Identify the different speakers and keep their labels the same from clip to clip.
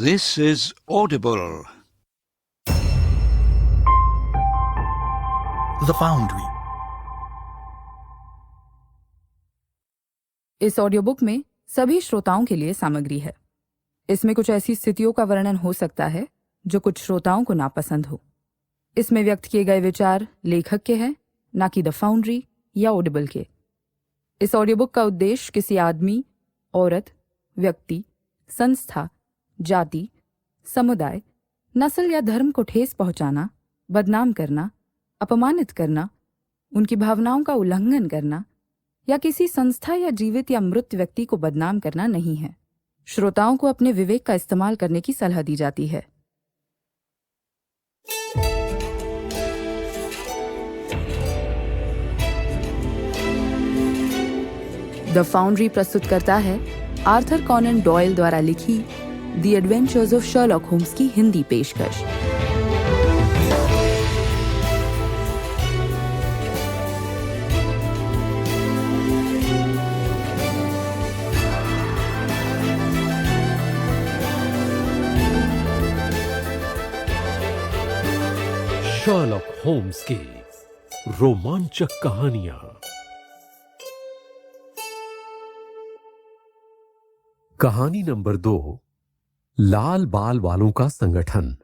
Speaker 1: This is Audible.
Speaker 2: The Foundry.
Speaker 3: इस audio book में सभी श्रोताओं के लिए सामग्री है। इसमें कुछ ऐसी स्थितियों का वर्णन हो सकता है जो कुछ श्रोताओं को नापसंद हो। इसमें व्यक्त किए गए विचार लेखक के हैं, ना कि द फाउंड्री या ऑडिबल के। इस ऑडियो बुक का उद्देश्य किसी आदमी, औरत, व्यक्ति, संस्था, जाति, समुदाय, नस्ल या धर्म को ठेस पहुंचाना, बदनाम करना, अपमानित करना, उनकी भावनाओं का उल्लंघन करना या किसी संस्था या जीवित या मृत व्यक्ति को बदनाम करना नहीं है। श्रोताओं को अपने विवेक का इस्तेमाल करने की सलाह दी जाती है। द फाउंड्री प्रस्तुत करता है आर्थर कॉनन डॉयल द्वारा लिखी the adventures of Sherlock Holmes की हिंदी पेशकश।
Speaker 4: शर्लॉक होम्स की रोमांचक कहानियां। कहानी नंबर 2, लाल बाल वालों का संगठन।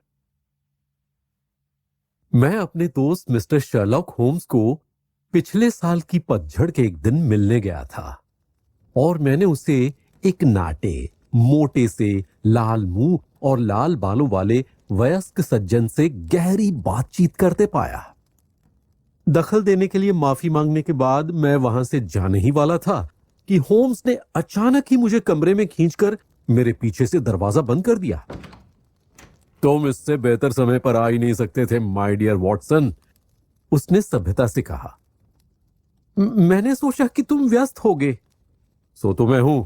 Speaker 4: मैं अपने दोस्त मिस्टर शर्लॉक होम्स को पिछले साल की पतझड़ के एक दिन मिलने गया था और मैंने उसे एक नाटे, मोटे से, लाल मुंह और लाल बालों वाले वयस्क सज्जन से गहरी बातचीत करते पाया। दखल देने के लिए माफी मांगने के बाद मैं वहां से जाने ही वाला था कि होम्स ने अचानक ही मुझे कमरे में खींचकर मेरे पीछे से दरवाजा बंद कर दिया। तुम इससे बेहतर समय पर आ ही नहीं सकते थे माय डियर वॉटसन, उसने सभ्यता से कहा। मैंने सोचा कि तुम व्यस्त होगे। सो तो मैं हूं,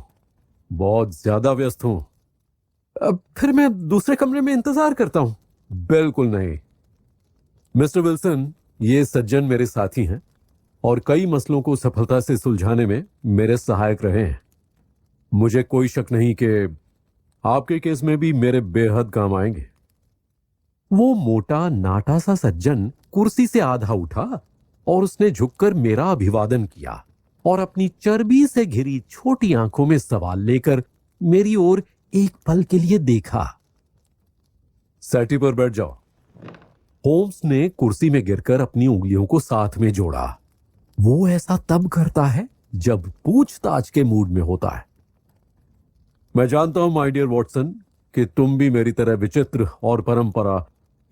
Speaker 4: बहुत ज्यादा व्यस्त हूं। अब फिर मैं दूसरे कमरे में इंतजार करता हूं। बिल्कुल नहीं मिस्टर विल्सन, ये सज्जन मेरे साथी हैं और कई मसलों को सफलता से सुलझाने में मेरे सहायक रहे हैं। मुझे कोई शक नहीं कि आपके केस में भी मेरे बेहद काम आएंगे। वो मोटा नाटा सा सज्जन कुर्सी से आधा उठा और उसने झुककर मेरा अभिवादन किया और अपनी चर्बी से घिरी छोटी आंखों में सवाल लेकर मेरी ओर एक पल के लिए देखा। सेटी पर बैठ जाओ। होम्स ने कुर्सी में गिरकर अपनी उंगलियों को साथ में जोड़ा। वो ऐसा तब करता है जब पूछताछ के मूड में होता है। मैं जानता हूं माय डियर वॉटसन कि तुम भी मेरी तरह विचित्र और परंपरा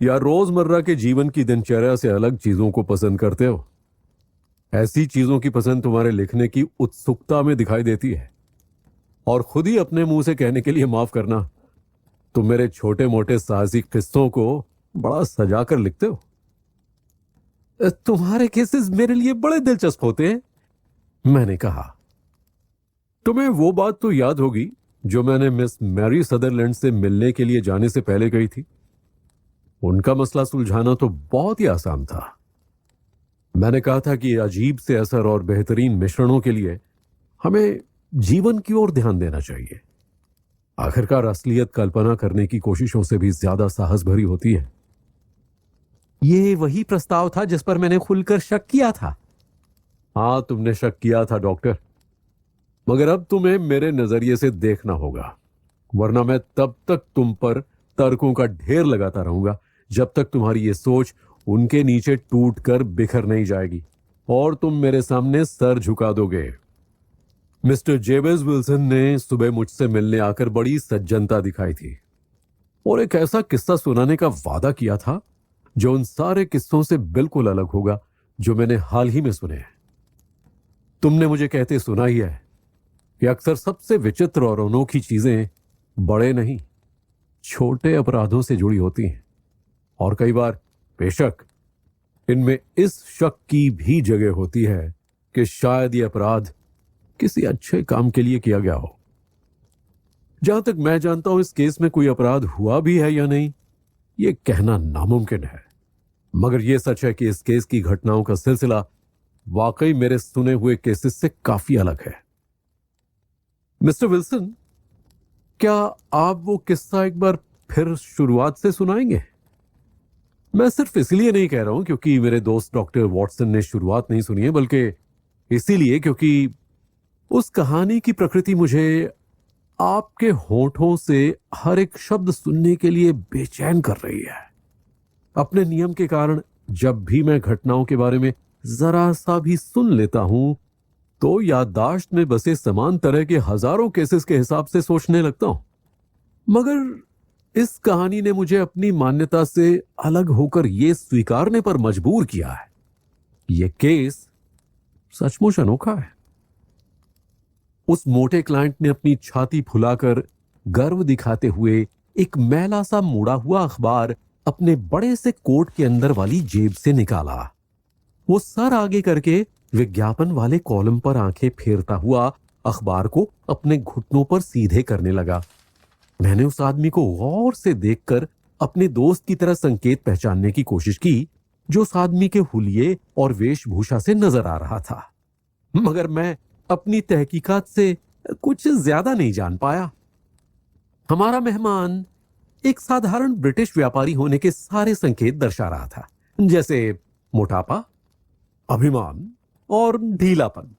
Speaker 4: या रोजमर्रा के जीवन की दिनचर्या से अलग चीजों को पसंद करते हो। ऐसी चीजों की पसंद तुम्हारे लिखने की उत्सुकता में दिखाई देती है और खुद ही अपने मुंह से कहने के लिए माफ करना, तुम मेरे छोटे मोटे साहसिक किस्सों को बड़ा सजा कर लिखते हो। तुम्हारे केसेस मेरे लिए बड़े दिलचस्प होते हैं, मैंने कहा। तुम्हें वो बात तो याद होगी जो मैंने मिस मैरी सदरलैंड से मिलने के लिए जाने से पहले कही थी। उनका मसला सुलझाना तो बहुत ही आसान था। मैंने कहा था कि अजीब से असर और बेहतरीन मिश्रणों के लिए हमें जीवन की ओर ध्यान देना चाहिए। आखिरकार असलियत कल्पना करने की कोशिशों से भी ज्यादा साहस भरी होती है। ये वही प्रस्ताव था जिस पर मैंने खुलकर शक किया था। हां, तुमने शक किया था डॉक्टर, मगर अब तुम्हें मेरे नजरिए से देखना होगा, वरना मैं तब तक तुम पर तर्कों का ढेर लगाता रहूंगा जब तक तुम्हारी ये सोच उनके नीचे टूटकर बिखर नहीं जाएगी और तुम मेरे सामने सर झुका दोगे। मिस्टर जेबेज विल्सन ने सुबह मुझसे मिलने आकर बड़ी सज्जनता दिखाई थी और एक ऐसा किस्सा सुनाने का वादा किया था जो उन सारे किस्सों से बिल्कुल अलग होगा जो मैंने हाल ही में सुने हैं। तुमने मुझे कहते सुना ही है कि अक्सर सबसे विचित्र और अनोखी चीजें बड़े नहीं, छोटे अपराधों से जुड़ी होती हैं और कई बार बेशक इनमें इस शक की भी जगह होती है कि शायद ये अपराध किसी अच्छे काम के लिए किया गया हो। जहां तक मैं जानता हूं, इस केस में कोई अपराध हुआ भी है या नहीं, यह कहना नामुमकिन है, मगर यह सच है कि इस केस की घटनाओं का सिलसिला वाकई मेरे सुने हुए केसेस से काफी अलग है। मिस्टर विल्सन, क्या आप वो किस्सा एक बार फिर शुरुआत से सुनाएंगे? मैं सिर्फ इसलिए नहीं कह रहा हूं क्योंकि मेरे दोस्त डॉक्टर वॉटसन ने शुरुआत नहीं सुनी है, बल्कि इसीलिए क्योंकि उस कहानी की प्रकृति मुझे आपके होठों से हर एक शब्द सुनने के लिए बेचैन कर रही है। अपने नियम के कारण जब भी मैं घटनाओं के बारे में जरा सा भी सुन लेता हूं तो याददाश्त में बसे समान तरह के हजारों केसेस के हिसाब से सोचने लगता हूं। मगर इस कहानी ने मुझे अपनी मान्यता से अलग होकर यह स्वीकारने पर मजबूर किया है, यह केस सचमुच अनोखा है। उस मोटे क्लाइंट ने अपनी छाती फुलाकर गर्व दिखाते हुए एक मैला सा मुड़ा हुआ अखबार अपने बड़े से कोट के अंदर वाली जेब से निकाला। वो सर आगे करके विज्ञापन वाले कॉलम पर आंखें फेरता हुआ अखबार को अपने घुटनों पर सीधे करने लगा। मैंने उस आदमी को गौर से देखकर अपने दोस्त की तरह संकेत पहचानने की कोशिश की जो उस आदमी के हुलिये और वेशभूषा से नजर आ रहा था, मगर मैं अपनी तहकीकात से कुछ ज्यादा नहीं जान पाया। हमारा मेहमान एक साधारण ब्रिटिश व्यापारी होने के सारे संकेत दर्शा रहा था, जैसे मोटापा, अभिमान और ढीलापन।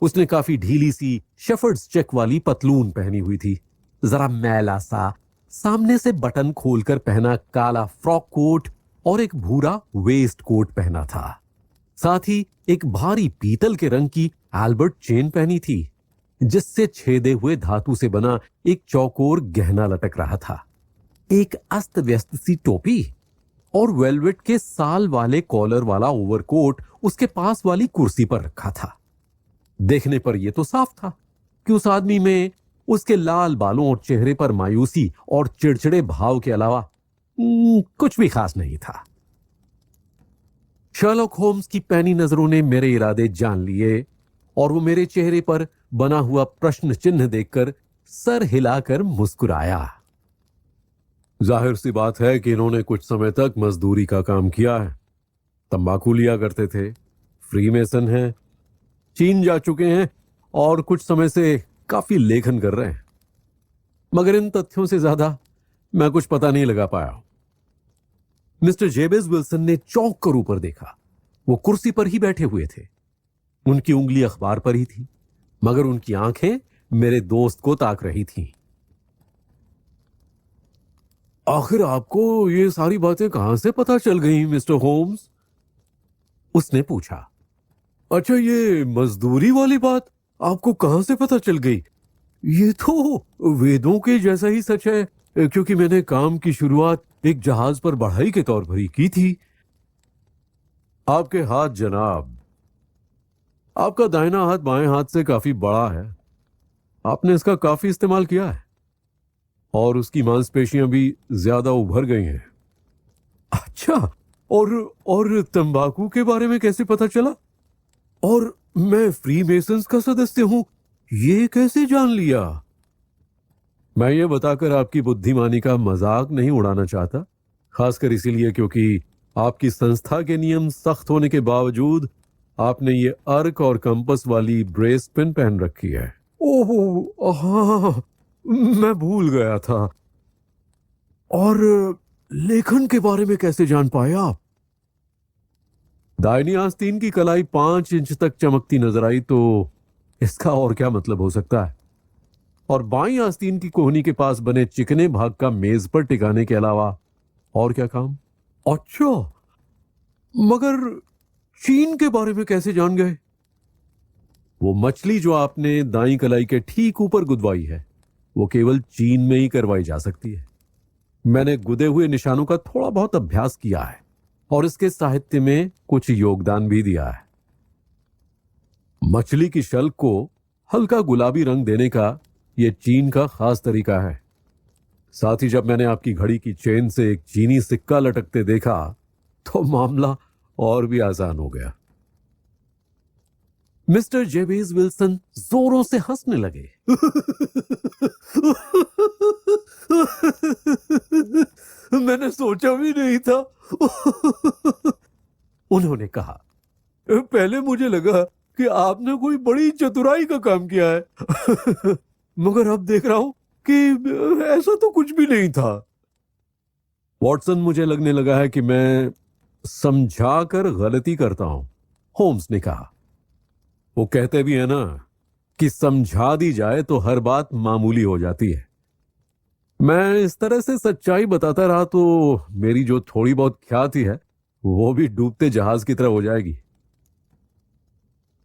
Speaker 4: उसने काफी ढीली सी शेफर्ड्स चेक वाली पतलून पहनी हुई थी, जरा मैला सा सामने से बटन खोलकर पहना काला फ्रॉक कोट और एक भूरा वेस्ट कोट पहना था। साथ ही एक भारी पीतल के रंग की एल्बर्ट चेन पहनी थी जिससे छेदे हुए धातु से बना एक चौकोर गहना लटक रहा था। एक अस्त व्यस्त सी टोपी और वेलवेट के साल वाले कॉलर वाला ओवरकोट उसके पास वाली कुर्सी पर रखा था। देखने पर यह तो साफ था कि उस आदमी में उसके लाल बालों और चेहरे पर मायूसी और चिड़चिड़े भाव के अलावा कुछ भी खास नहीं था। शर्लॉक होम्स की पैनी नजरों ने मेरे इरादे जान लिए और वो मेरे चेहरे पर बना हुआ प्रश्न चिन्ह देखकर सर हिलाकर मुस्कुराया। जाहिर सी बात है कि इन्होंने कुछ समय तक मजदूरी का काम किया है, तंबाकू लिया करते थे, फ्रीमेसन हैं, चीन जा चुके हैं और कुछ समय से काफी लेखन कर रहे हैं। मगर इन तथ्यों से ज्यादा मैं कुछ पता नहीं लगा पाया। मिस्टर जेबेज विल्सन ने चौंक कर ऊपर देखा। वो कुर्सी पर ही बैठे हुए थे, उनकी उंगली अखबार पर ही थी, मगर उनकी आंखें मेरे दोस्त को ताक रही थीं। आखिर आपको ये सारी बातें कहां से पता चल गई मिस्टर होम्स? उसने पूछा। अच्छा, ये मजदूरी वाली बात आपको कहां से पता चल गई? ये तो वेदों के जैसा ही सच है, क्योंकि मैंने काम की शुरुआत एक जहाज पर बढ़ाई के तौर पर ही की थी। आपके हाथ जनाब, आपका दाहिना हाथ बाएं हाथ से काफी बड़ा है। आपने इसका काफी इस्तेमाल किया है और उसकी मांसपेशियां भी ज्यादा उभर गई हैं। अच्छा, और तंबाकू के बारे में कैसे पता चला? और मैं फ्रीमेसन्स का सदस्य हूं, ये कैसे जान लिया? मैं ये बताकर आपकी बुद्धिमानी का मजाक नहीं उड़ाना चाहता, खासकर इसीलिए क्योंकि आपकी संस्था के नियम सख्त होने के बावजूद आपने ये अर्क और कंपस वाली ब्रेस पिन पहन रखी है। ओह हाँ, मैं भूल गया था। और लेखन के बारे में कैसे जान पाए आप? दाहिनी आस्तीन की कलाई 5 इंच तक चमकती नजर आई तो इसका और क्या मतलब हो सकता है? और बाईं आस्तीन की कोहनी के पास बने चिकने भाग का मेज पर टिकाने के अलावा और क्या काम? अच्छा, मगर चीन के बारे में कैसे जान गए? वो मछली जो आपने दाईं कलाई के ठीक ऊपर गुदवाई है, वो केवल चीन में ही करवाई जा सकती है। मैंने गुदे हुए निशानों का थोड़ा बहुत अभ्यास किया है और इसके साहित्य में कुछ योगदान भी दिया है। मछली की शल्क को हल्का गुलाबी रंग देने का यह चीन का खास तरीका है। साथ ही जब मैंने आपकी घड़ी की चेन से एक चीनी सिक्का लटकते देखा तो मामला और भी आसान हो गया। मिस्टर जेबेज विल्सन जोरों से हंसने लगे। मैंने सोचा भी नहीं था। उन्होंने कहा, पहले मुझे लगा कि आपने कोई बड़ी चतुराई का काम किया है, मगर अब देख रहा हूं कि ऐसा तो कुछ भी नहीं था। वॉटसन, मुझे लगने लगा है कि मैं समझा कर गलती करता हूं, होम्स ने कहा। वो कहते भी है ना कि समझा दी जाए तो हर बात मामूली हो जाती है। मैं इस तरह से सच्चाई बताता रहा तो मेरी जो थोड़ी बहुत ख्याति है वो भी डूबते जहाज की तरह हो जाएगी।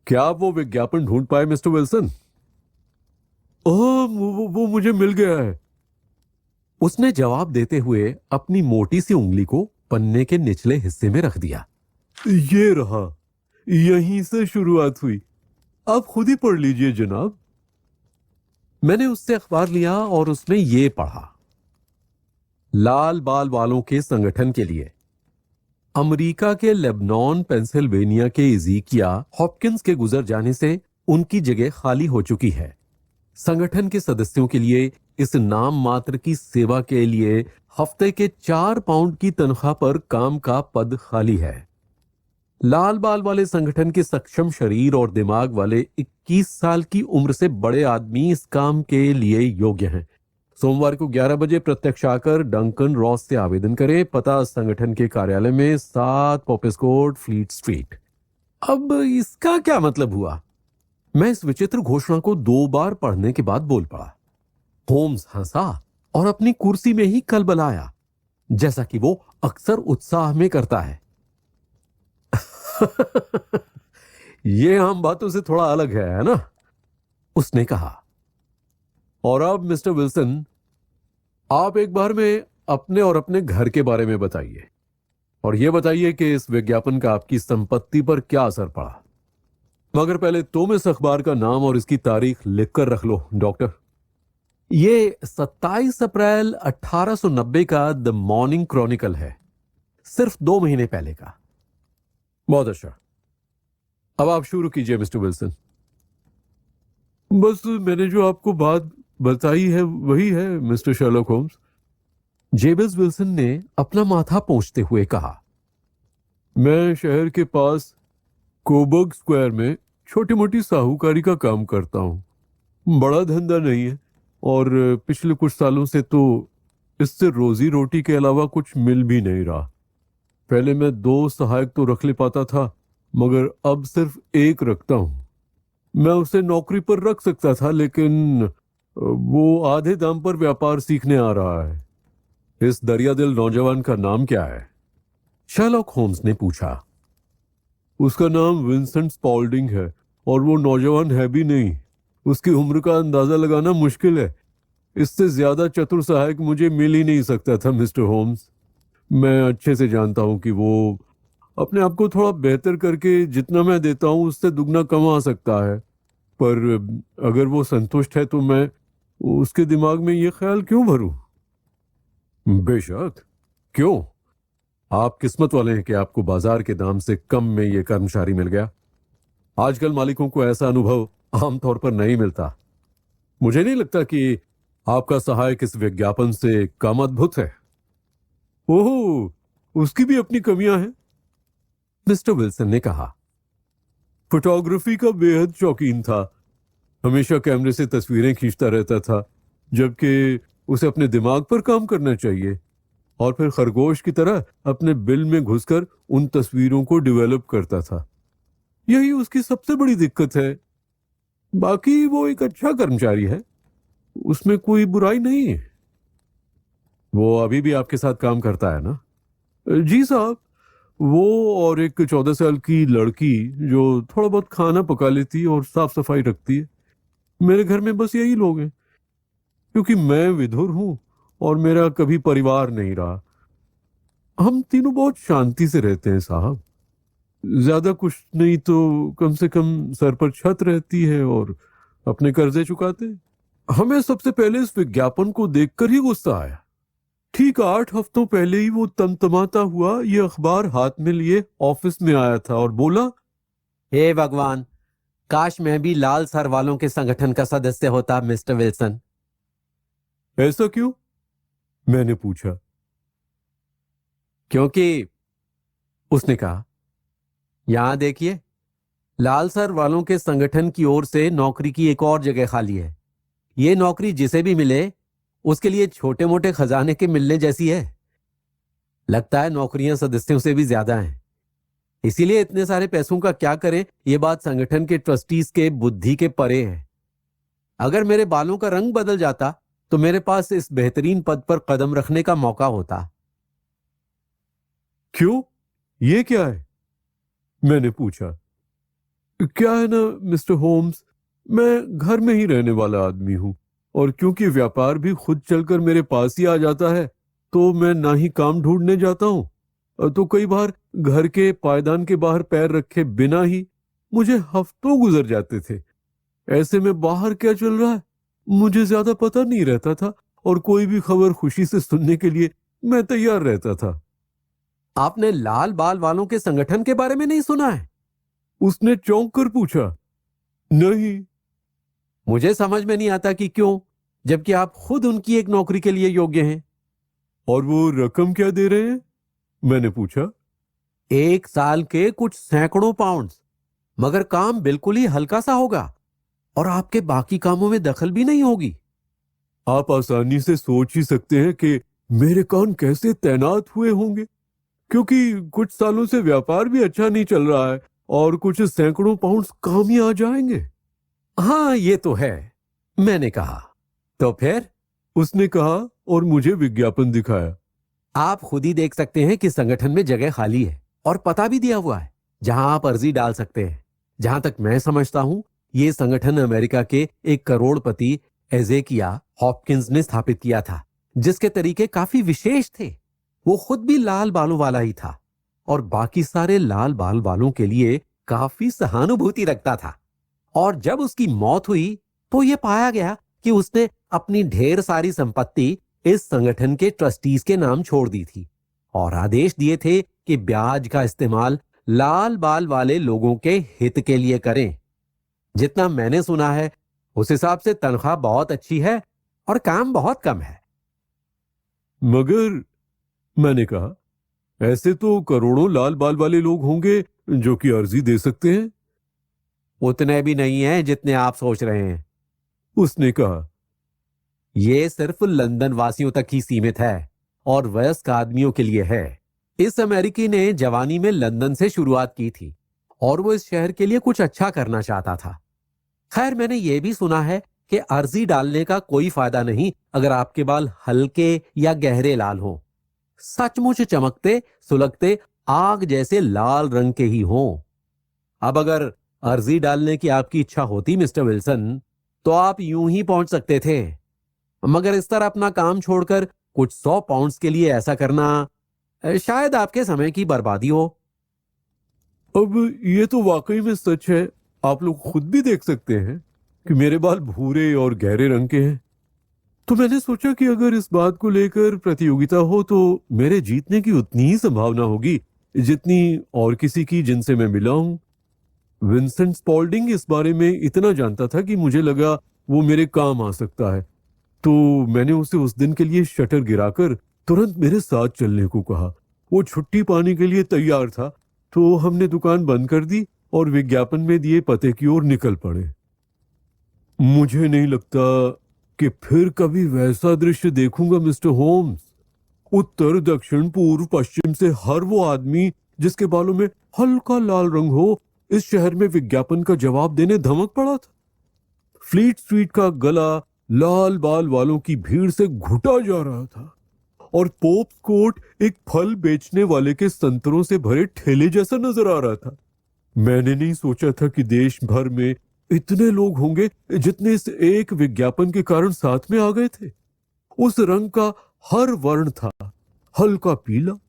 Speaker 4: क्या आप वो विज्ञापन ढूंढ पाए मिस्टर विल्सन? ओह, वो मुझे मिल गया है, उसने जवाब देते हुए अपनी मोटी सी उंगली को पन्ने के निचले हिस्से में रख दिया। ये रहा, यहीं से शुरुआत हुई। आप खुद ही पढ़ लीजिए जनाब। मैंने उससे अखबार लिया और उसमें ये पढ़ा। लाल बाल वालों के संगठन के लिए अमेरिका के लेबनान पेंसिल्वेनिया के इज़ीकिया हॉपकिंस के गुजर जाने से उनकी जगह खाली हो चुकी है। संगठन के सदस्यों के लिए इस नाम मात्र की सेवा के लिए हफ्ते के 4 पाउंड की तनख्वाह पर काम का पद खाली है। लाल बाल वाले संगठन के सक्षम शरीर और दिमाग वाले 21 साल की उम्र से बड़े आदमी इस काम के लिए योग्य हैं। सोमवार को 11 बजे प्रत्यक्ष आकर डंकन रॉस से आवेदन करें। पता संगठन के कार्यालय में 7 पॉपिस्कोट फ्लीट स्ट्रीट। अब इसका क्या मतलब हुआ? मैं इस विचित्र घोषणा को 2 बार पढ़ने के बाद बोल पड़ा। होम्स हंसा और अपनी कुर्सी में ही कलबलाया, जैसा कि वो अक्सर उत्साह में करता है। ये आम बातों से थोड़ा अलग है ना? उसने कहा। और अब मिस्टर विल्सन, आप एक बार में अपने और अपने घर के बारे में बताइए, और यह बताइए कि इस विज्ञापन का आपकी संपत्ति पर क्या असर पड़ा। मगर पहले तुम इस अखबार का नाम और इसकी तारीख लिखकर रख लो डॉक्टर। ये 27 अप्रैल 1890 का द मॉर्निंग क्रॉनिकल है, सिर्फ 2 महीने पहले का। बहुत अच्छा, अब आप शुरू कीजिए मिस्टर विल्सन। बस मैंने जो आपको बात बताई है वही है मिस्टर शर्लॉक होम्स, जेबल्स विल्सन ने अपना माथा पोंछते हुए कहा। मैं शहर के पास कोबर्ग स्क्वायर में छोटी मोटी साहूकारी का काम करता हूं। बड़ा धंधा नहीं है और पिछले कुछ सालों से तो इससे रोजी रोटी के अलावा कुछ मिल भी नहीं रहा। पहले मैं 2 सहायक तो रख ले पाता था, मगर अब सिर्फ 1 रखता हूं। मैं उसे नौकरी पर रख सकता था, लेकिन वो आधे दाम पर व्यापार सीखने आ रहा है। इस दरियादिल नौजवान का नाम क्या है? शर्लॉक होम्स ने पूछा। उसका नाम विंसेंट स्पॉल्डिंग है और वो नौजवान है भी नहीं। उसकी उम्र का अंदाजा लगाना मुश्किल है। इससे ज्यादा चतुर सहायक मुझे मिल ही नहीं सकता था मिस्टर होम्स। मैं अच्छे से जानता हूं कि वो अपने आप को थोड़ा बेहतर करके जितना मैं देता हूं उससे दुगना कमा सकता है, पर अगर वो संतुष्ट है तो मैं उसके दिमाग में ये ख्याल क्यों भरूं? बेशक, क्यों? आप किस्मत वाले हैं कि आपको बाजार के दाम से कम में ये कर्मचारी मिल गया। आजकल मालिकों को ऐसा अनुभव आमतौर पर नहीं मिलता। मुझे नहीं लगता कि आपका सहायक इस विज्ञापन से कम अद्भुत है। ओह, उसकी भी अपनी कमियां हैं, मिस्टर विल्सन ने कहा। फोटोग्राफी का बेहद शौकीन था। हमेशा कैमरे से तस्वीरें खींचता रहता था, जबकि उसे अपने दिमाग पर काम करना चाहिए, और फिर खरगोश की तरह अपने बिल में घुसकर उन तस्वीरों को डेवलप करता था। यही उसकी सबसे बड़ी दिक्कत है। बाकी वो एक अच्छा कर्मचारी है, उसमें कोई बुराई नहीं है। वो अभी भी आपके साथ काम करता है ना? जी साहब, वो और एक 14 साल की लड़की जो थोड़ा बहुत खाना पका लेती और साफ सफाई रखती है। मेरे घर में बस यही लोग हैं, क्योंकि मैं विधुर हूं और मेरा कभी परिवार नहीं रहा। हम तीनों बहुत शांति से रहते हैं साहब। ज्यादा कुछ नहीं तो कम से कम सर पर छत रहती है और अपने कर्जे चुकाते हैं। हमें सबसे पहले इस विज्ञापन को देखकर ही गुस्सा आया। ठीक 8 हफ्तों पहले ही वो तमतमाता हुआ ये अखबार हाथ में लिए ऑफिस में आया था और बोला, हे भगवान, काश मैं भी लाल सर वालों के संगठन का सदस्य होता मिस्टर विल्सन। ऐसा क्यों? मैंने पूछा। क्योंकि, उसने कहा, यहां देखिए, लाल सर वालों के संगठन की ओर से नौकरी की एक और जगह खाली है। ये नौकरी जिसे भी मिले उसके लिए छोटे मोटे खजाने के मिलने जैसी है। लगता है नौकरियां सदस्यों से भी ज्यादा हैं। इसीलिए इतने सारे पैसों का क्या करें, ये बात संगठन के ट्रस्टीज के बुद्धि के परे है। अगर मेरे बालों का रंग बदल जाता तो मेरे पास इस बेहतरीन पद पर कदम रखने का मौका होता। क्यों, ये क्या है? मैंने पूछा। क्या है ना मिस्टर होम्स, मैं घर में ही रहने वाला आदमी हूं, और क्योंकि व्यापार भी खुद चलकर मेरे पास ही आ जाता है, तो मैं ना ही काम ढूंढने जाता हूं, तो कई बार घर के पायदान के बाहर पैर रखे बिना ही मुझे हफ्तों गुजर जाते थे। ऐसे में बाहर क्या चल रहा है मुझे ज्यादा पता नहीं रहता था, और कोई भी खबर खुशी से सुनने के लिए मैं तैयार रहता था। आपने लाल बाल वालों के संगठन के बारे में नहीं सुना है? उसने चौंक कर पूछा। नहीं। मुझे समझ में नहीं आता कि क्यों, जबकि आप खुद उनकी एक नौकरी के लिए योग्य हैं। और वो रकम क्या दे रहे हैं? मैंने पूछा। 1 साल के कुछ सैकड़ों पाउंड्स, मगर काम बिल्कुल ही हल्का सा होगा और आपके बाकी कामों में दखल भी नहीं होगी। आप आसानी से सोच ही सकते हैं कि मेरे कान कैसे तैनात हुए होंगे, क्योंकि कुछ सालों से व्यापार भी अच्छा नहीं चल रहा है और कुछ सैकड़ों पाउंड्स काम ही आ जाएंगे। हाँ, ये तो है, मैंने कहा। तो फिर? उसने कहा और मुझे विज्ञापन दिखाया। आप खुद ही देख सकते हैं कि संगठन में जगह खाली है और पता भी दिया हुआ है जहां आप अर्जी डाल सकते हैं। जहां तक मैं समझता हूं, ये संगठन अमेरिका के एक करोड़पति एजेकिया हॉपकिंस ने स्थापित किया था, जिसके तरीके काफी विशेष थे। वो खुद भी लाल बालों वाला ही था और बाकी सारे लाल बाल वालों के लिए काफी सहानुभूति रखता था। और जब उसकी मौत हुई तो ये पाया गया कि उसने अपनी ढेर सारी संपत्ति इस संगठन के ट्रस्टीज के नाम छोड़ दी थी और आदेश दिए थे कि ब्याज का इस्तेमाल लाल बाल वाले लोगों के हित के लिए करें। जितना मैंने सुना है, उस हिसाब से तनख्वाह बहुत अच्छी है और काम बहुत कम है। मगर, मैंने कहा, ऐसे तो करोड़ों लाल बाल वाले लोग होंगे जो कि अर्जी दे सकते हैं। उतने भी नहीं हैं जितने आप सोच रहे हैं, उसने कहा। यह सिर्फ लंदन वासियों तक ही सीमित है और वयस्क आदमियों के लिए है। इस अमेरिकी ने जवानी में लंदन से शुरुआत की थी और वो इस शहर के लिए कुछ अच्छा करना चाहता था। खैर, मैंने ये भी सुना है कि अर्जी डालने का कोई फायदा नहीं अगर आपके बाल हल्के या गहरे लाल हो, सचमुच चमकते सुलगते आग जैसे लाल रंग के ही हों। अब अगर अर्जी डालने की आपकी इच्छा होती मिस्टर विल्सन, तो आप यूं ही पहुंच सकते थे, मगर इस तरह अपना काम छोड़कर कुछ 100 पाउंड्स के लिए ऐसा करना शायद आपके समय की बर्बादी हो। अब ये तो वाकई में सच है। आप लोग खुद भी देख सकते हैं कि मेरे बाल भूरे और गहरे रंग के हैं। तो मैंने सोचा कि अगर इस बात को लेकर प्रतियोगिता हो तो मेरे जीतने की उतनी ही संभावना होगी जितनी और किसी की जिनसे मैं मिला हूं। विंसेंट स्पॉल्डिंग इस बारे में इतना जानता था कि मुझे लगा वो मेरे काम आ सकता है, तो मैंने उसे उस दिन के लिए शटर गिराकर तुरंत मेरे साथ चलने को कहा। वो छुट्टी पाने के लिए तैयार था, तो हमने दुकान बंद कर दी और विज्ञापन में दिए पते की ओर निकल पड़े। मुझे नहीं लगता कि फिर कभी वैसा दृश्य देखूंगा मिस्टर होम्स। उत्तर दक्षिण पूर्व पश्चिम से हर वो आदमी जिसके बालों में हल्का लाल रंग हो, इस शहर में विज्ञापन का जवाब देने धमक पड़ा था। फ्लीट स्ट्रीट का गला लाल बाल वालों की भीड़ से घुटा जा रहा था और पोप्स कोर्ट एक फल बेचने वाले के संतरों से भरे ठेले जैसा नजर आ रहा था। मैंने नहीं सोचा था कि देश भर में इतने लोग होंगे जितने इस एक विज्ञापन के कारण साथ में आ गए थे। उस रंग का हर वर्ण था, हल्का पीला,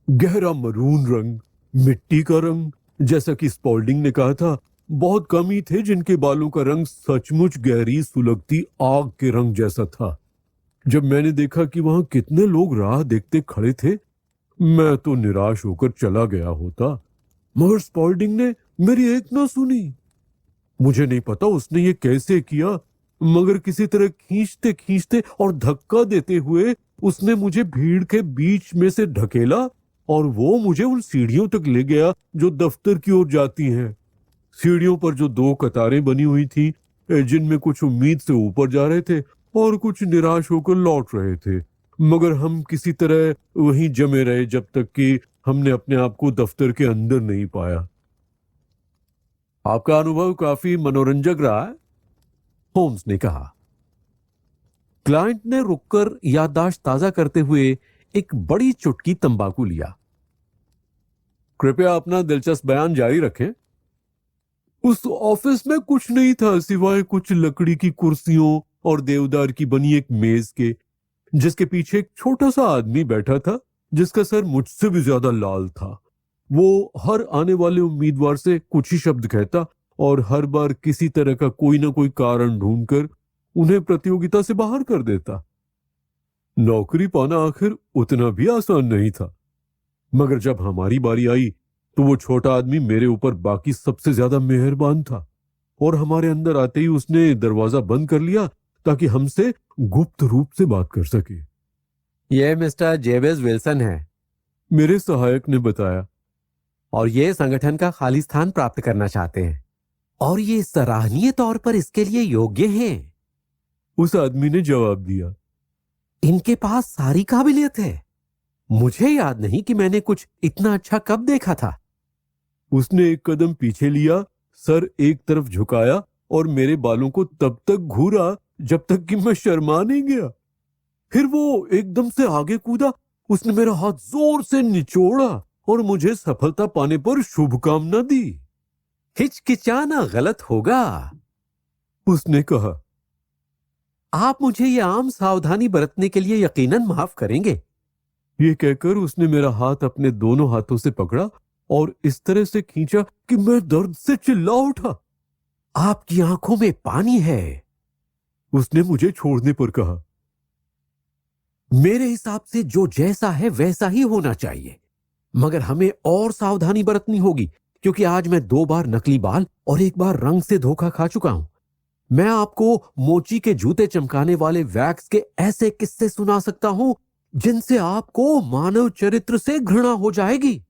Speaker 4: गहरा मरून रंग, मिट्टी का रंग। जैसा कि स्पॉल्डिंग ने कहा था, बहुत कम ही थे जिनके बालों का रंग सचमुच गहरी सुलगती आग के रंग जैसा था। जब मैंने देखा कि वहां कितने लोग राह देखते खड़े थे, मैं तो निराश होकर चला गया होता, मगर स्पॉल्डिंग ने मेरी एक ना सुनी। मुझे नहीं पता उसने ये कैसे किया, मगर किसी तरह खींचते खींचते और धक्का देते हुए उसने मुझे भीड़ के बीच में से ढकेला और वो मुझे उन सीढ़ियों तक ले गया जो दफ्तर की ओर जाती हैं। सीढ़ियों पर जो 2 कतारें बनी हुई थी, जिनमें कुछ उम्मीद से ऊपर जा रहे थे और कुछ निराश होकर लौट रहे थे, मगर हम किसी तरह वहीं जमे रहे जब तक कि हमने अपने आप को दफ्तर के अंदर नहीं पाया। आपका अनुभव काफी मनोरंजक रहा है, होम्स ने कहा। क्लाइंट ने रुककर याददाश्त ताजा करते हुए एक बड़ी चुटकी तंबाकू लिया। कृपया अपना दिलचस्प बयान जारी रखें। उस ऑफिस में कुछ नहीं था सिवाय कुछ लकड़ी की कुर्सियों और देवदार की बनी एक मेज के, जिसके पीछे एक छोटा सा आदमी बैठा था जिसका सर मुझसे भी ज्यादा लाल था। वो हर आने वाले उम्मीदवार से कुछ ही शब्द कहता और हर बार किसी तरह का कोई ना कोई कारण ढूंढकर उन्हें प्रतियोगिता से बाहर कर देता। नौकरी पाना आखिर उतना भी आसान नहीं था, मगर जब हमारी बारी आई तो वो छोटा आदमी मेरे ऊपर बाकी सबसे ज्यादा मेहरबान था और हमारे अंदर आते ही उसने दरवाजा बंद कर लिया ताकि हमसे गुप्त रूप से बात कर सके। यह मिस्टर जेबेज विल्सन है, मेरे सहायक ने बताया, और ये संगठन का खाली स्थान प्राप्त करना चाहते हैं और ये सराहनीय तौर पर इसके लिए योग्य हैं। उस आदमी ने जवाब दिया, इनके पास सारी काबिलियत है। मुझे याद नहीं कि मैंने कुछ इतना अच्छा कब देखा था। उसने एक कदम पीछे लिया, सर एक तरफ झुकाया और मेरे बालों को तब तक घूरा जब तक कि मैं शर्मा नहीं गया। फिर वो एकदम से आगे कूदा। उसने मेरा हाथ जोर से निचोड़ा और मुझे सफलता पाने पर शुभकामना दी। हिचकिचाना गलत होगा, उसने कहा। आप मुझे यह आम सावधानी बरतने के लिए यकीनन माफ करेंगे। ये कहकर उसने मेरा हाथ अपने दोनों हाथों से पकड़ा और इस तरह से खींचा कि मैं दर्द से चिल्ला उठा। आपकी आंखों में पानी है, उसने मुझे छोड़ने पर कहा। मेरे हिसाब से जो जैसा है वैसा ही होना चाहिए, मगर हमें और सावधानी बरतनी होगी क्योंकि आज मैं 2 बार नकली बाल और 1 बार रंग से धोखा खा चुका हूं। मैं आपको मोची के जूते चमकाने वाले वैक्स के ऐसे किस्से सुना सकता हूं जिनसे आपको मानव चरित्र से घृणा हो जाएगी।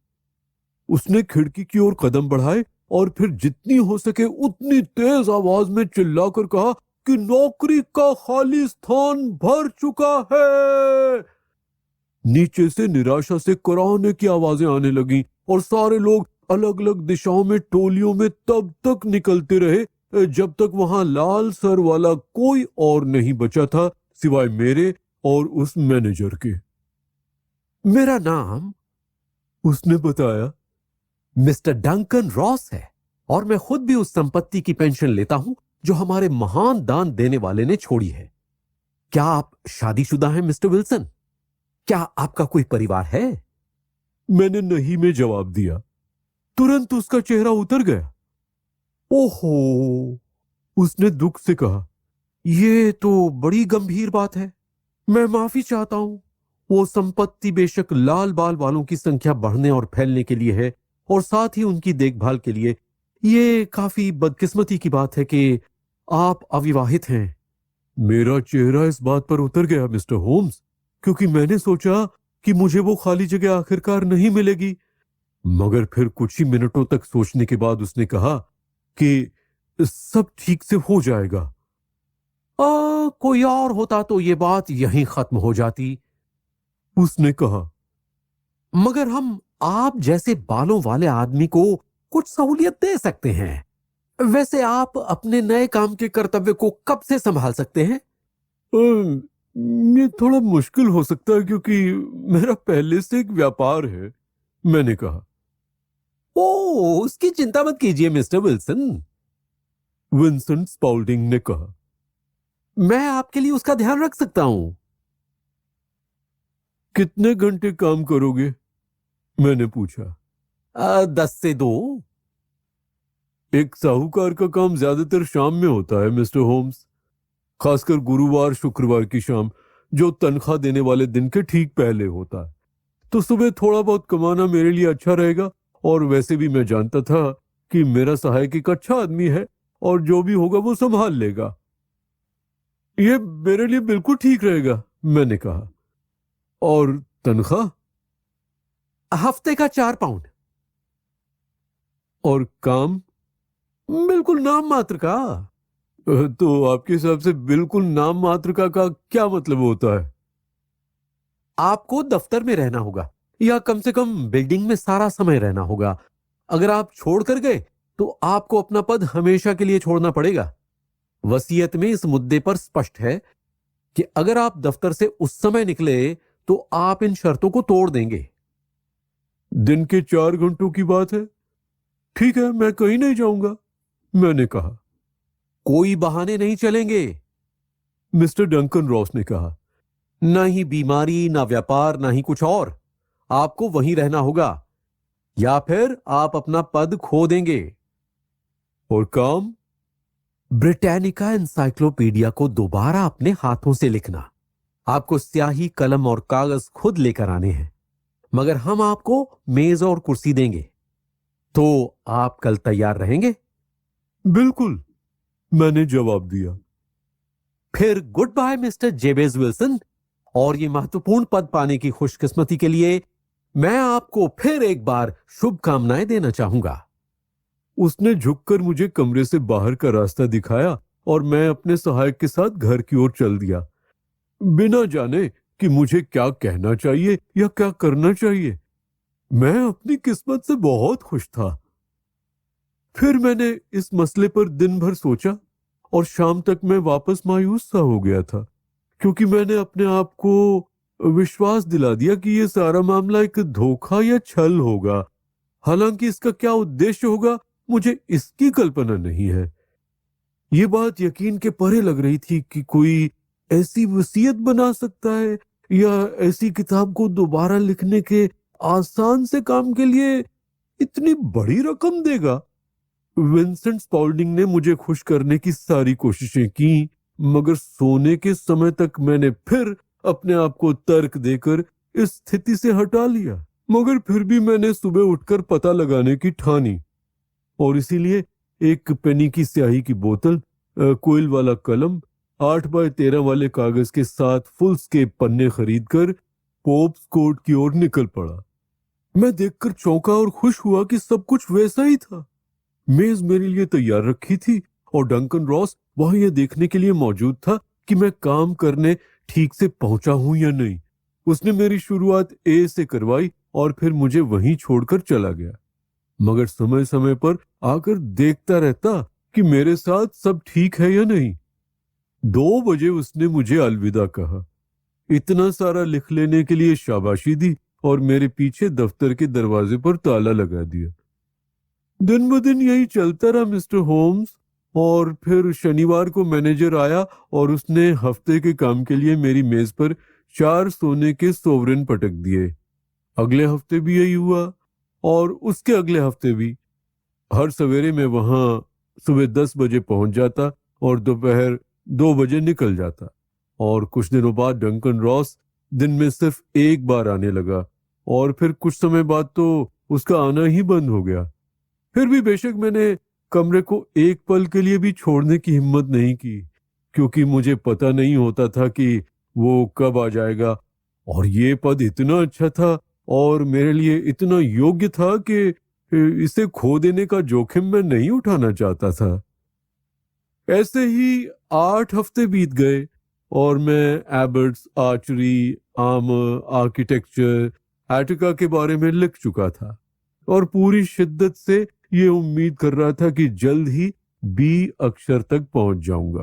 Speaker 4: उसने खिड़की की ओर कदम बढ़ाए और फिर जितनी हो सके उतनी तेज आवाज में चिल्लाकर कहा कि नौकरी का खाली स्थान भर चुका है। नीचे से निराशा से कराहने की आवाजें आने लगी और सारे लोग अलग अलग दिशाओं में टोलियों में तब तक निकलते रहे जब तक वहां लाल सर वाला कोई और नहीं बचा था सिवाय मेरे और उस मैनेजर के। मेरा नाम, उसने बताया, मिस्टर डंकन रॉस है और मैं खुद भी उस संपत्ति की पेंशन लेता हूं जो हमारे महान दान देने वाले ने छोड़ी है। क्या आप शादीशुदा हैं मिस्टर विल्सन? क्या आपका कोई परिवार है? मैंने नहीं में जवाब दिया। तुरंत उसका चेहरा उतर गया। ओहो, उसने दुख से कहा, यह तो बड़ी गंभीर बात है। मैं माफी चाहता हूं। वो संपत्ति बेशक लाल बाल वालों की संख्या बढ़ने और फैलने के लिए है और साथ ही उनकी देखभाल के लिए। ये काफी बदकिस्मती की बात है कि आप अविवाहित हैं। मेरा चेहरा इस बात पर उतर गया मिस्टर होम्स, क्योंकि मैंने सोचा कि मुझे वो खाली जगह आखिरकार नहीं मिलेगी। मगर फिर कुछ ही मिनटों तक सोचने के बाद उसने कहा कि सब ठीक से हो जाएगा। कोई और होता तो ये बात यहीं खत्म हो जाती, उसने कहा। मगर हम आप जैसे बालों वाले आदमी को कुछ सहूलियत दे सकते हैं। वैसे आप अपने नए काम के कर्तव्य को कब से संभाल सकते हैं? ये थोड़ा मुश्किल हो सकता है क्योंकि मेरा पहले से एक व्यापार है, मैंने कहा। ओ, उसकी चिंता मत कीजिए मिस्टर विल्सन, विंसेंट स्पाउल्डिंग ने कहा। मैं आपके लिए उसका ध्यान रख सकता हूं। कितने घंटे काम करोगे? मैंने पूछा। 10 से 2। एक साहूकार का काम ज्यादातर शाम में होता है मिस्टर होम्स, खासकर गुरुवार शुक्रवार की शाम, जो तनख्वाह देने वाले दिन के ठीक पहले होता है। तो सुबह थोड़ा बहुत कमाना मेरे लिए अच्छा रहेगा, और वैसे भी मैं जानता था कि मेरा सहायक एक अच्छा आदमी है और जो भी होगा वो संभाल लेगा। ये मेरे लिए बिल्कुल ठीक रहेगा, मैंने कहा। और तनख्वाह? हफ्ते का 4 पाउंड। और काम? बिल्कुल नाम मात्र का। तो आपके हिसाब से बिल्कुल नाम मात्र का क्या मतलब होता है? आपको दफ्तर में रहना होगा या कम से कम बिल्डिंग में सारा समय रहना होगा। अगर आप छोड़कर गए तो आपको अपना पद हमेशा के लिए छोड़ना पड़ेगा। वसीयत में इस मुद्दे पर स्पष्ट है कि अगर आप दफ्तर से उस समय निकले तो आप इन शर्तों को तोड़ देंगे। दिन के 4 घंटों की बात है। ठीक है, मैं कहीं नहीं जाऊंगा, मैंने कहा। कोई बहाने नहीं चलेंगे, मिस्टर डंकन रॉस ने कहा। ना ही बीमारी, ना व्यापार, ना ही कुछ और। आपको वहीं रहना होगा या फिर आप अपना पद खो देंगे। और काम? ब्रिटानिका एनसाइक्लोपीडिया को दोबारा अपने हाथों से लिखना। आपको स्याही, कलम और कागज खुद लेकर आने हैं, मगर हम आपको मेज और कुर्सी देंगे। तो आप कल तैयार रहेंगे? बिल्कुल, मैंने जवाब दिया। फिर गुड बाय मिस्टर जेबेज विल्सन, और ये महत्वपूर्ण पद पाने की खुशकिस्मती के लिए मैं आपको फिर एक बार शुभकामनाएं देना चाहूंगा। उसने झुककर मुझे कमरे से बाहर का रास्ता दिखाया और मैं अपने सहायक के साथ घर की ओर चल दिया, बिना जाने कि मुझे क्या कहना चाहिए या क्या करना चाहिए। मैं अपनी किस्मत से बहुत खुश था। फिर मैंने इस मसले पर दिन भर सोचा और शाम तक मैं वापस मायूस सा हो गया था, क्योंकि मैंने अपने आप को विश्वास दिला दिया कि यह सारा मामला एक धोखा या छल होगा। हालांकि इसका क्या उद्देश्य होगा मुझे इसकी कल्पना नहीं है। ये बात यकीन के परे लग रही थी कि कोई ऐसी वसीयत बना सकता है या ऐसी किताब को दोबारा लिखने के आसान से काम के लिए इतनी बड़ी रकम देगा। विंसेंट स्पॉल्डिंग ने मुझे खुश करने की सारी कोशिशें की, मगर सोने के समय तक मैंने फिर अपने आप को तर्क देकर इस स्थिति से हटा लिया। मगर फिर भी मैंने सुबह उठकर पता लगाने की ठानी और इसीलिए एक पेनी की स्याही की बोतल, कोयल वाला कलम, 8 बाय 13 वाले कागज के साथ फुल स्केप पन्ने खरीदकर पोप्स कोर्ट की ओर निकल पड़ा। मैं देखकर चौंका और खुश हुआ कि सब कुछ वैसा ही था। मेज मेरे लिए तैयार रखी थी और डंकन रॉस वहां यह देखने के लिए मौजूद था कि मैं काम करने ठीक से पहुंचा हूं या नहीं। उसने मेरी शुरुआत ए से करवाई और फिर मुझे वहीं छोड़कर चला गया, मगर समय समय पर आकर देखता रहता कि मेरे साथ सब ठीक है या नहीं। 2 बजे उसने मुझे अलविदा कहा, इतना सारा लिख लेने के लिए शाबाशी दी और मेरे पीछे दफ्तर के दरवाजे पर ताला लगा दिया। दिन ब दिन यही चलता रहा मिस्टर होम्स, और फिर शनिवार को मैनेजर आया और उसने हफ्ते के काम के लिए मेरी मेज पर 4 सोने के सोवरेन पटक दिए। अगले हफ्ते भी यही हुआ और उसके अगले हफ्ते भी। हर सवेरे मैं वहां सुबह 10 बजे पहुंच जाता और दोपहर 2 बजे निकल जाता, और कुछ दिनों बाद डंकन रॉस दिन में सिर्फ एक बार आने लगा और फिर कुछ समय बाद तो उसका आना ही बंद हो गया। फिर भी बेशक मैंने कमरे को एक पल के लिए भी छोड़ने की हिम्मत नहीं की, क्योंकि मुझे पता नहीं होता था कि वो कब आ जाएगा, और ये पद इतना अच्छा था और मेरे लिए इतना योग्य था कि इसे खो देने का जोखिम मैं नहीं उठाना चाहता था। ऐसे ही 8 हफ्ते बीत गए और मैं एबर्ट्स, आर्चरी, आर्मर, आर्किटेक्चर, एटिका के बारे में लिख चुका था और पूरी शिद्दत से ये उम्मीद कर रहा था कि जल्द ही बी अक्षर तक पहुंच जाऊंगा।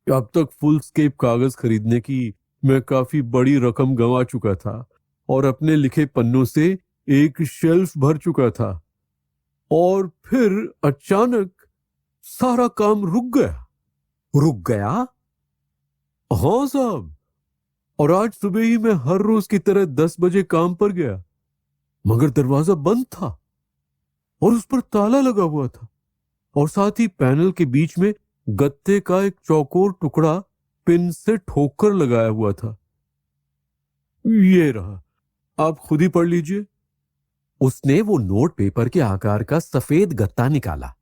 Speaker 4: अब तक फुल स्केप कागज खरीदने की मैं काफी बड़ी रकम गंवा चुका था और अपने लिखे पन्नों से एक शेल्फ भर चुका था, और फिर अचानक सारा काम रुक गया। रुक गया? हाँ साहब। और आज सुबह ही मैं हर रोज की तरह 10 बजे काम पर गया, मगर दरवाजा बंद था और उस पर ताला लगा हुआ था, और साथ ही पैनल के बीच में गत्ते का एक चौकोर टुकड़ा पिन से ठोककर लगाया हुआ था। ये रहा, आप खुद ही पढ़ लीजिए। उसने वो नोट पेपर के आकार का सफेद गत्ता निकाला।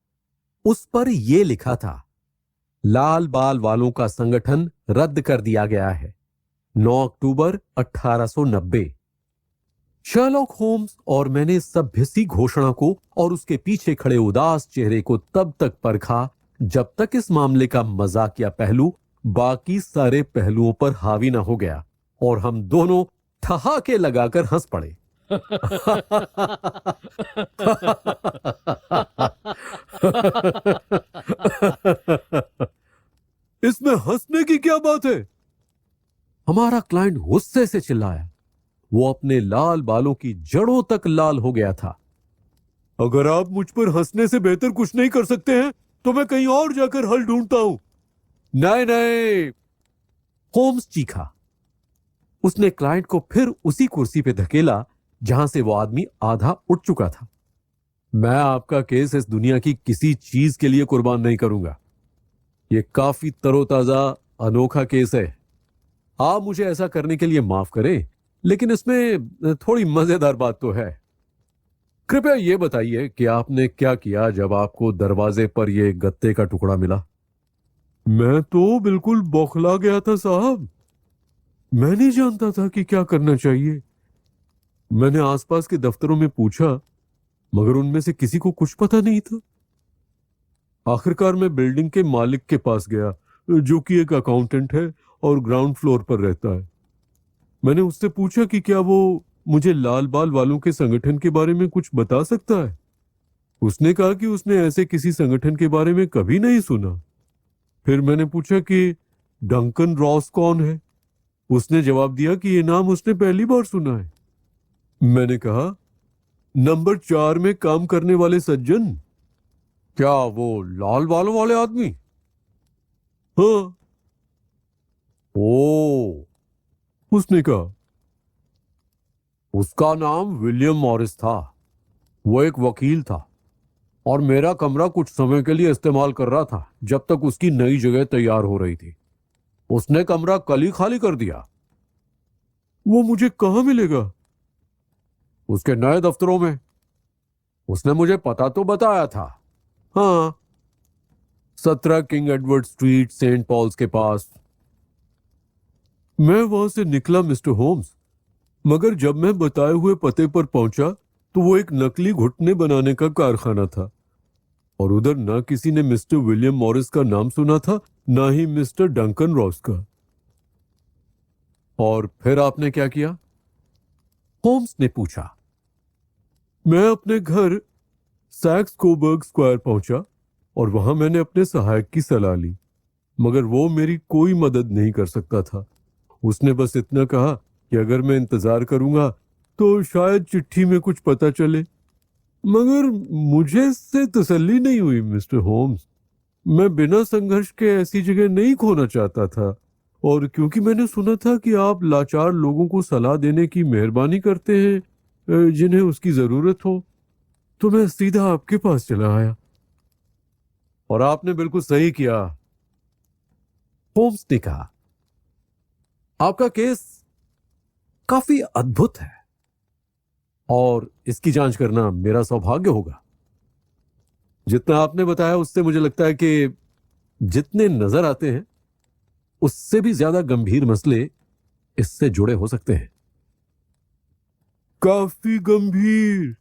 Speaker 4: उस पर यह लिखा था, लाल बाल वालों का संगठन रद्द कर दिया गया है, 9 अक्टूबर 1890। शर्लॉक होम्स और मैंने सभ्य सी घोषणा को और उसके पीछे खड़े उदास चेहरे को तब तक परखा जब तक इस मामले का मजाकिया पहलू बाकी सारे पहलुओं पर हावी न हो गया और हम दोनों ठहाके लगाकर हंस पड़े। इसमें हंसने की क्या बात है? हमारा क्लाइंट गुस्से से चिल्लाया। वो अपने लाल बालों की जड़ों तक लाल हो गया था। अगर आप मुझ पर हंसने से बेहतर कुछ नहीं कर सकते हैं तो मैं कहीं और जाकर हल ढूंढता हूं। नहीं नहीं, होम्स चीखा। उसने क्लाइंट को फिर उसी कुर्सी पे धकेला जहां से वो आदमी आधा उठ चुका था। मैं आपका केस इस दुनिया की किसी चीज के लिए कुर्बान नहीं करूंगा। यह काफी तरोताजा अनोखा केस है। आप मुझे ऐसा करने के लिए माफ करें, लेकिन इसमें थोड़ी मजेदार बात तो है। कृपया यह बताइए कि आपने क्या किया जब आपको दरवाजे पर यह गत्ते का टुकड़ा मिला। मैं तो बिल्कुल बौखला गया था साहब। मैं नहीं जानता था कि क्या करना चाहिए। मैंने आसपास के दफ्तरों में पूछा, मगर उनमें से किसी को कुछ पता नहीं था। आखिरकार मैं बिल्डिंग के मालिक के पास गया, जो कि एक अकाउंटेंट है और ग्राउंड फ्लोर पर रहता है। मैंने उससे पूछा कि क्या वो मुझे लाल बाल वालों के संगठन के बारे में कुछ बता सकता है। उसने कहा कि उसने ऐसे किसी संगठन के बारे में कभी नहीं सुना। फिर मैंने पूछा कि डंकन रॉस कौन है। उसने जवाब दिया कि यह नाम उसने पहली बार सुना है। मैंने कहा, नंबर 4 में काम करने वाले सज्जन, क्या वो लाल बालों वाले आदमी? हाँ। ओ, उसने कहा, उसका नाम विलियम मॉरिस था। वो एक वकील था और मेरा कमरा कुछ समय के लिए इस्तेमाल कर रहा था जब तक उसकी नई जगह तैयार हो रही थी। उसने कमरा कल ही खाली कर दिया। वो मुझे कहां मिलेगा? उसके नए दफ्तरों में। उसने मुझे पता तो बताया था। हाँ, 17 King Edward Street, Saint Paul's के पास। मैं वहां से निकला मिस्टर होम्स, मगर जब मैं बताए हुए पते पर पहुंचा तो वो एक नकली घुटने बनाने का कारखाना था और उधर ना किसी ने मिस्टर विलियम मॉरिस का नाम सुना था, ना ही मिस्टर डंकन रॉस का। और फिर आपने क्या किया? होम्स ने पूछा। मैं अपने घर सैक्स कोबर्ग स्क्वायर पहुंचा और वहां मैंने अपने सहायक की सलाह ली, मगर वो मेरी कोई मदद नहीं कर सकता था। उसने बस इतना कहा कि अगर मैं इंतजार करूंगा तो शायद चिट्ठी में कुछ पता चले। मगर मुझे इससे तसल्ली नहीं हुई मिस्टर होम्स। मैं बिना संघर्ष के ऐसी जगह नहीं खोना चाहता था, और क्योंकि मैंने सुना था कि आप लाचार लोगों को सलाह देने की मेहरबानी करते हैं जिन्हें उसकी जरूरत हो, तो मैं सीधा आपके पास चला आया। और आपने बिल्कुल सही किया, होम्स ने कहा। आपका केस काफी अद्भुत है और इसकी जांच करना मेरा सौभाग्य होगा। जितना आपने बताया उससे मुझे लगता है कि जितने नजर आते हैं उससे भी ज्यादा गंभीर मसले इससे जुड़े हो सकते हैं। काफी गंभीर,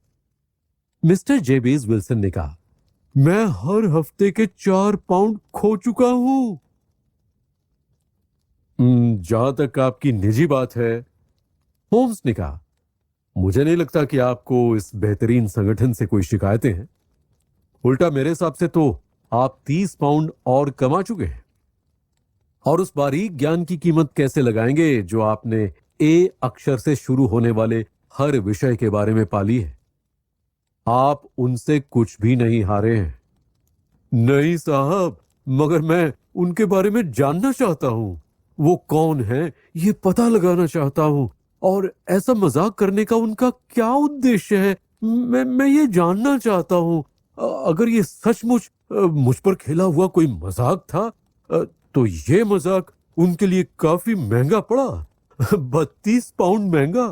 Speaker 4: मिस्टर जेबीज विल्सन ने कहा। मैं हर हफ्ते के 4 पाउंड खो चुका हूं। जहां तक आपकी निजी बात है, होम्स ने कहा, मुझे नहीं लगता कि आपको इस बेहतरीन संगठन से कोई शिकायतें हैं। उल्टा मेरे हिसाब से तो आप 30 पाउंड और कमा चुके हैं। और उस बारीक ज्ञान की कीमत कैसे लगाएंगे जो आपने ए अक्षर से शुरू होने वाले हर विषय के बारे में पाली है। आप उनसे कुछ भी नहीं हारे हैं। नहीं साहब, मगर मैं उनके बारे में जानना चाहता हूं। वो कौन है ये पता लगाना चाहता हूं, और ऐसा मजाक करने का उनका क्या उद्देश्य है मैं ये जानना चाहता हूं। अगर ये सचमुच मुझ पर खेला हुआ कोई मजाक था तो ये मजाक उनके लिए काफी महंगा पड़ा। 32 पाउंड महंगा।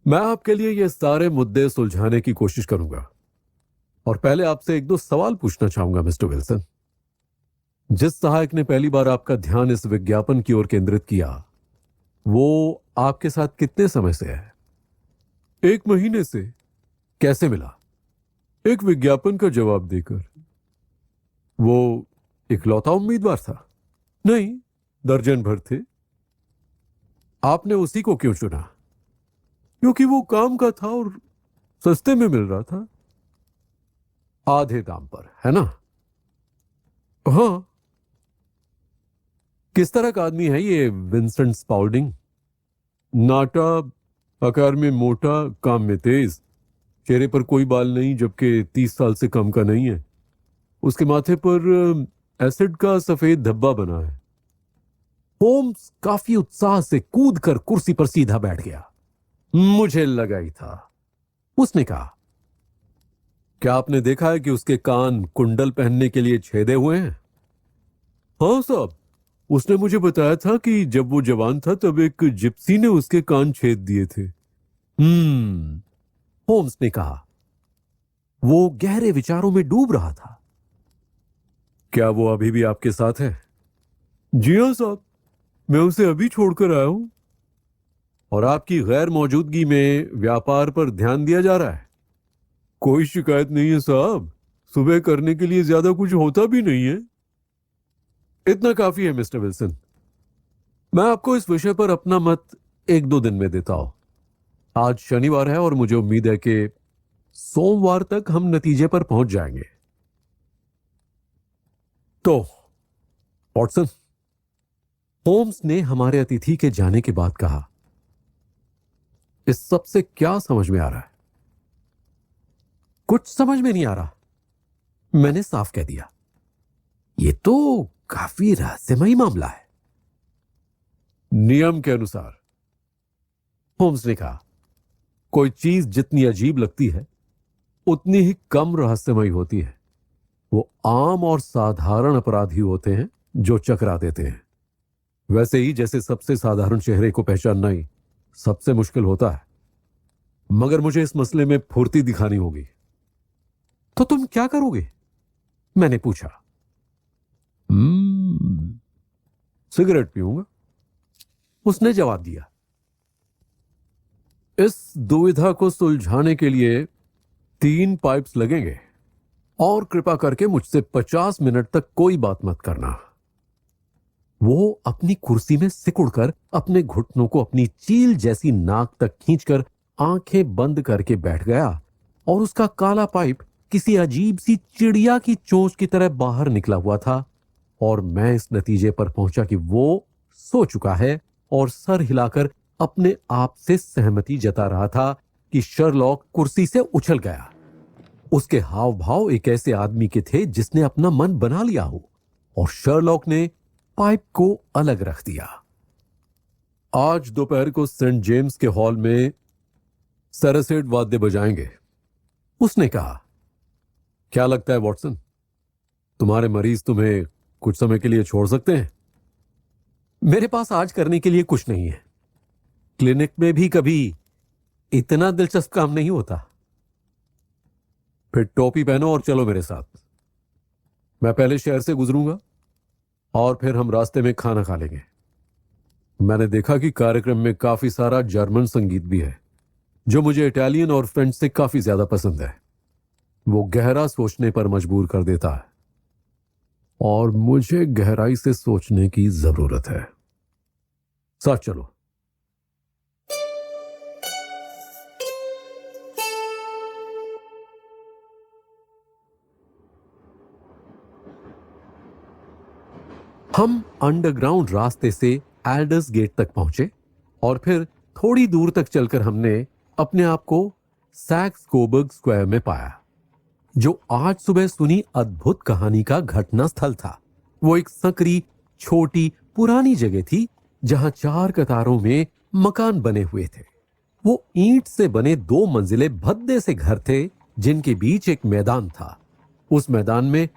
Speaker 4: मैं आपके लिए ये सारे मुद्दे सुलझाने की कोशिश करूंगा, और पहले आपसे 1-2 सवाल पूछना चाहूंगा मिस्टर विल्सन। जिस सहायक ने पहली बार आपका ध्यान इस विज्ञापन की ओर केंद्रित किया, वो आपके साथ कितने समय से है? 1 महीने से। कैसे मिला? एक विज्ञापन का जवाब देकर। वो इकलौता उम्मीदवार था? नहीं, दर्जन भर थे। आपने उसी को क्यों चुना? क्योंकि वो काम का था और सस्ते में मिल रहा था, आधे दाम पर, है ना? हाँ। किस तरह का आदमी है ये विंसेंट स्पाउल्डिंग? नाटा, आकार में मोटा, काम में तेज, चेहरे पर कोई बाल नहीं जबकि 30 साल से कम का नहीं है। उसके माथे पर एसिड का सफेद धब्बा बना है। होम्स काफी उत्साह से कूदकर कुर्सी पर सीधा बैठ गया। मुझे लगा ही था। उसने कहा, क्या आपने देखा है कि उसके कान कुंडल पहनने के लिए छेदे हुए हैं? हाँ साहब, उसने मुझे बताया था कि जब वो जवान था तब एक जिप्सी ने उसके कान छेद दिए थे। होम्स ने कहा। वो गहरे विचारों में डूब रहा था। क्या वो अभी भी आपके साथ है? जी हाँ साहब, मैं उसे अभी छोड़कर आया हूं। और आपकी गैर मौजूदगी में व्यापार पर ध्यान दिया जा रहा है? कोई शिकायत नहीं है साहब, सुबह करने के लिए ज्यादा कुछ होता भी नहीं है। इतना काफी है मिस्टर विल्सन। मैं आपको इस विषय पर अपना मत 1-2 दिन में देता हूं। आज शनिवार है और मुझे उम्मीद है कि सोमवार तक हम नतीजे पर पहुंच जाएंगे। तो वॉटसन, होम्स ने हमारे अतिथि के जाने के बाद कहा, इस सब से क्या समझ में आ रहा है? कुछ समझ में नहीं आ रहा, मैंने साफ कह दिया। यह तो काफी रहस्यमयी मामला है। नियम के अनुसार, होम्स ने कहा, कोई चीज जितनी अजीब लगती है उतनी ही कम रहस्यमयी होती है। वो आम और साधारण अपराधी होते हैं जो चकरा देते हैं। वैसे ही जैसे सबसे साधारण चेहरे को पहचानना ही सबसे मुश्किल होता है। मगर मुझे इस मसले में फुर्ती दिखानी होगी। तो तुम क्या करोगे? मैंने पूछा। सिगरेट पीऊंगा, उसने जवाब दिया। इस दुविधा को सुलझाने के लिए 3 पाइप्स लगेंगे और कृपा करके मुझसे 50 मिनट तक कोई बात मत करना। वो अपनी कुर्सी में सिकुड़कर अपने घुटनों को अपनी चील जैसी नाक तक खींचकर आंखें बंद करके बैठ गया और उसका काला पाइप किसी अजीब सी चिड़िया की चोंच की तरह बाहर निकला हुआ था। और मैं इस नतीजे पर पहुंचा कि वो सो चुका है और सर हिलाकर अपने आप से सहमति जता रहा था कि शर्लॉक कुर्सी से उछल गया। उसके हाव भाव एक ऐसे आदमी के थे जिसने अपना मन बना लिया हो। और शर्लॉक ने पाइप को अलग रख दिया। आज दोपहर को सेंट जेम्स के हॉल में सरसेट वाद्य बजाएंगे, उसने कहा। क्या लगता है वॉटसन, तुम्हारे मरीज तुम्हें कुछ समय के लिए छोड़ सकते हैं? मेरे पास आज करने के लिए कुछ नहीं है। क्लिनिक में भी कभी इतना दिलचस्प काम नहीं होता। फिर टोपी पहनो और चलो मेरे साथ। मैं पहले शहर से गुजरूंगा और फिर हम रास्ते में खाना खा लेंगे। मैंने देखा कि कार्यक्रम में काफी सारा जर्मन संगीत भी है जो मुझे इटालियन और फ्रेंच से काफी ज्यादा पसंद है। वो गहरा सोचने पर मजबूर कर देता है और मुझे गहराई से सोचने की जरूरत है। साथ चलो। हम अंडरग्राउंड रास्ते से एल्डर्स गेट तक पहुंचे और फिर थोड़ी दूर तक चलकर हमने अपने आप को सैक्स कोबर्ग स्क्वायर में पाया, जो आज सुबह सुनी अद्भुत कहानी का घटना स्थल था। वो एक संकरी छोटी पुरानी जगह थी जहां 4 कतारों में मकान बने हुए थे। वो ईंट से बने 2 मंजिले भद्दे से घर थे जिनके बीच एक मैदान था। उस मैदान में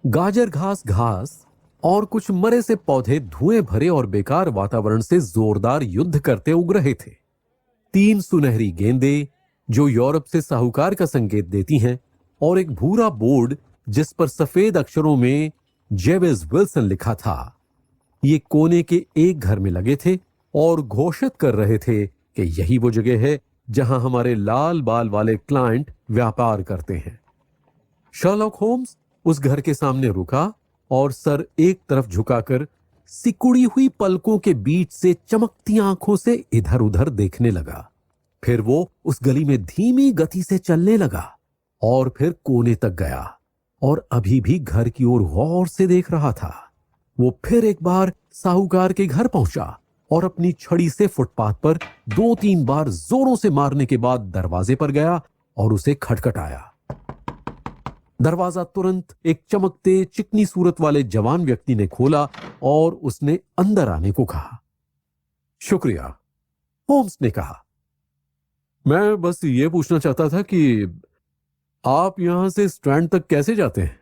Speaker 4: गाजर घास और कुछ मरे से पौधे धुएं भरे और बेकार वातावरण से जोरदार युद्ध करते उग रहे थे। 3 सुनहरी गेंदें जो यूरोप से साहूकार का संकेत देती हैं और एक भूरा बोर्ड जिस पर सफेद अक्षरों में जेबेज विल्सन लिखा था, ये कोने के एक घर में लगे थे और घोषित कर रहे थे कि यही वो जगह है जहां हमारे लाल बाल वाले क्लाइंट व्यापार करते हैं। शर्लॉक होम्स उस घर के सामने रुका और सर एक तरफ झुकाकर सिकुड़ी हुई पलकों के बीच से चमकती आंखों से इधर उधर देखने लगा। फिर वो उस गली में धीमी गति से चलने लगा और फिर कोने तक गया और अभी भी घर की ओर गौर से देख रहा था। वो फिर एक बार साहूकार के घर पहुंचा और अपनी छड़ी से फुटपाथ पर 2-3 बार जोरों से मारने के बाद दरवाजे पर गया और उसे खटखटाया। दरवाजा तुरंत एक चमकते चिकनी सूरत वाले जवान व्यक्ति ने खोला और उसने अंदर आने को कहा। शुक्रिया, होम्स ने कहा। मैं बस ये पूछना चाहता था कि आप यहां से स्ट्रैंड तक कैसे जाते हैं?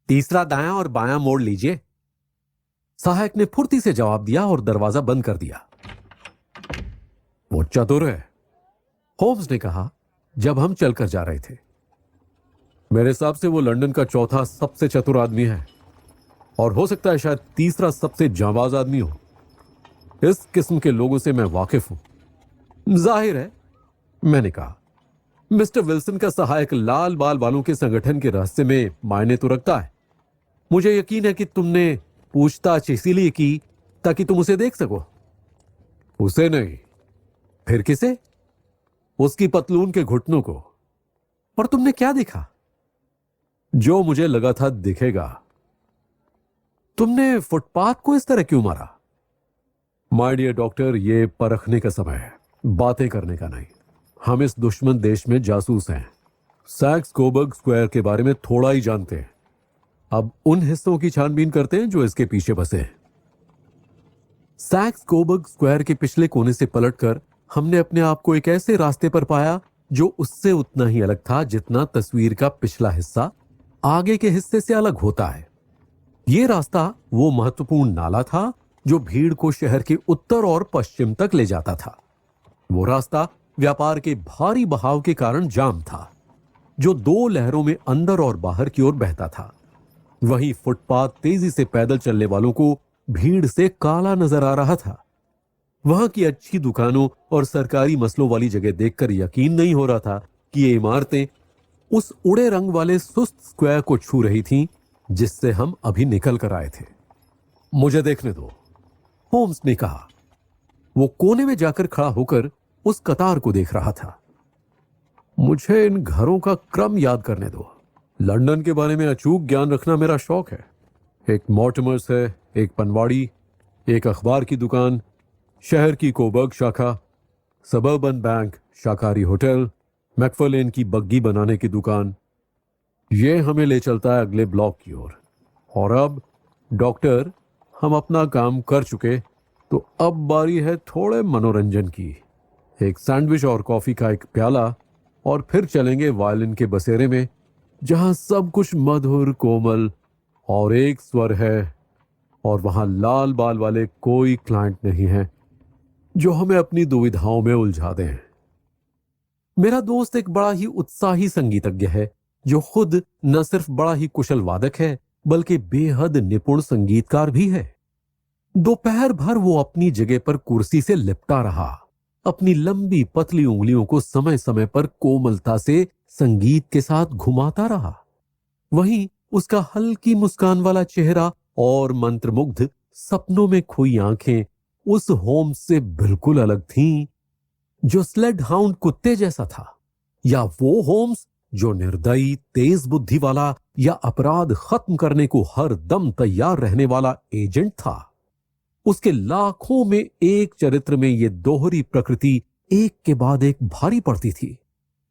Speaker 4: तीसरा दायां और बायां मोड़ लीजिए, सहायक ने फुर्ती से जवाब दिया और दरवाजा बंद कर दिया। वो चतुर है, होम्स ने कहा जब हम चलकर जा रहे थे। मेरे हिसाब से वो लंदन का चौथा सबसे चतुर आदमी है और हो सकता है शायद तीसरा सबसे जांबाज आदमी हो। इस किस्म के लोगों से मैं वाकिफ हूं। जाहिर है, मैंने कहा। मिस्टर विल्सन का सहायक लाल बाल वालों के संगठन के रहस्य में मायने तो रखता है। मुझे यकीन है कि तुमने पूछताछ इसीलिए की ताकि तुम उसे देख सको। उसे नहीं, फिर किसे? उसकी पतलून के घुटनों को। और तुमने क्या देखा? जो मुझे लगा था दिखेगा। तुमने फुटपाथ को इस तरह क्यों मारा? माय डियर डॉक्टर, ये परखने का समय है, बातें करने का नहीं। हम इस दुश्मन देश में जासूस हैं। सैक्स कोबर्ग स्क्वायर के बारे में थोड़ा ही जानते हैं। अब उन हिस्सों की छानबीन करते हैं जो इसके पीछे बसे हैं। सैक्स कोबर्ग स्क्वायर के पिछले कोने से पलटकर हमने अपने आप को एक ऐसे रास्ते पर पाया जो उससे उतना ही अलग था जितना तस्वीर का पिछला हिस्सा आगे के हिस्से से अलग होता है। यह रास्ता वो महत्वपूर्ण नाला था जो भीड़ को शहर के उत्तर और पश्चिम तक ले जाता था। वो रास्ता व्यापार के भारी बहाव के कारण जाम था, जो 2 लहरों में अंदर और बाहर की ओर बहता था। वहीं फुटपाथ तेजी से पैदल चलने वालों को भीड़ से काला नजर आ रहा था। वहां की अच्छी दुकानों और सरकारी मसलों वाली जगह देखकर यकीन नहीं हो रहा था कि ये इमारतें उस उड़े रंग वाले सुस्त स्क्वायर को छू रही थीं जिससे हम अभी निकल कर आए थे। मुझे देखने दो, होम्स ने कहा। वो कोने में जाकर खड़ा होकर उस कतार को देख रहा था। मुझे इन घरों का क्रम याद करने दो। लंदन के बारे में अचूक ज्ञान रखना मेरा शौक है। एक मॉर्टिमर्स है, एक पनवाड़ी, एक अखबार की दुकान, शहर की कोबर्ग शाखा, सबर्बन बैंक, शाकाहारी होटल, मैकफर्लेन की बग्गी बनाने की दुकान। ये हमें ले चलता है अगले ब्लॉक की ओर। और अब डॉक्टर, हम अपना काम कर चुके, तो अब बारी है थोड़े मनोरंजन की। एक सैंडविच और कॉफी का एक प्याला और फिर चलेंगे वायलिन के बसेरे में, जहां सब कुछ मधुर कोमल और एक स्वर है, और वहां लाल बाल वाले कोई क्लाइंट नहीं है जो हमें अपनी दुविधाओं में उलझा दें। मेरा दोस्त एक बड़ा ही उत्साही संगीतज्ञ है जो खुद न सिर्फ बड़ा ही कुशल वादक है बल्कि बेहद निपुण संगीतकार भी है। दोपहर भर वो अपनी जगह पर कुर्सी से लिपटा रहा, अपनी लंबी पतली उंगलियों को समय समय पर कोमलता से संगीत के साथ घुमाता रहा। वहीं उसका हल्की मुस्कान वाला चेहरा और मंत्रमुग्ध सपनों में खोई आंखें उस होम्स से बिल्कुल अलग थीं जो स्लेड हाउंड कुत्ते जैसा था, या वो होम्स जो निर्दयी, तेज बुद्धि वाला या अपराध खत्म करने को हर दम तैयार रहने वाला एजेंट था। उसके लाखों में एक चरित्र में ये दोहरी प्रकृति एक के बाद एक भारी पड़ती थी।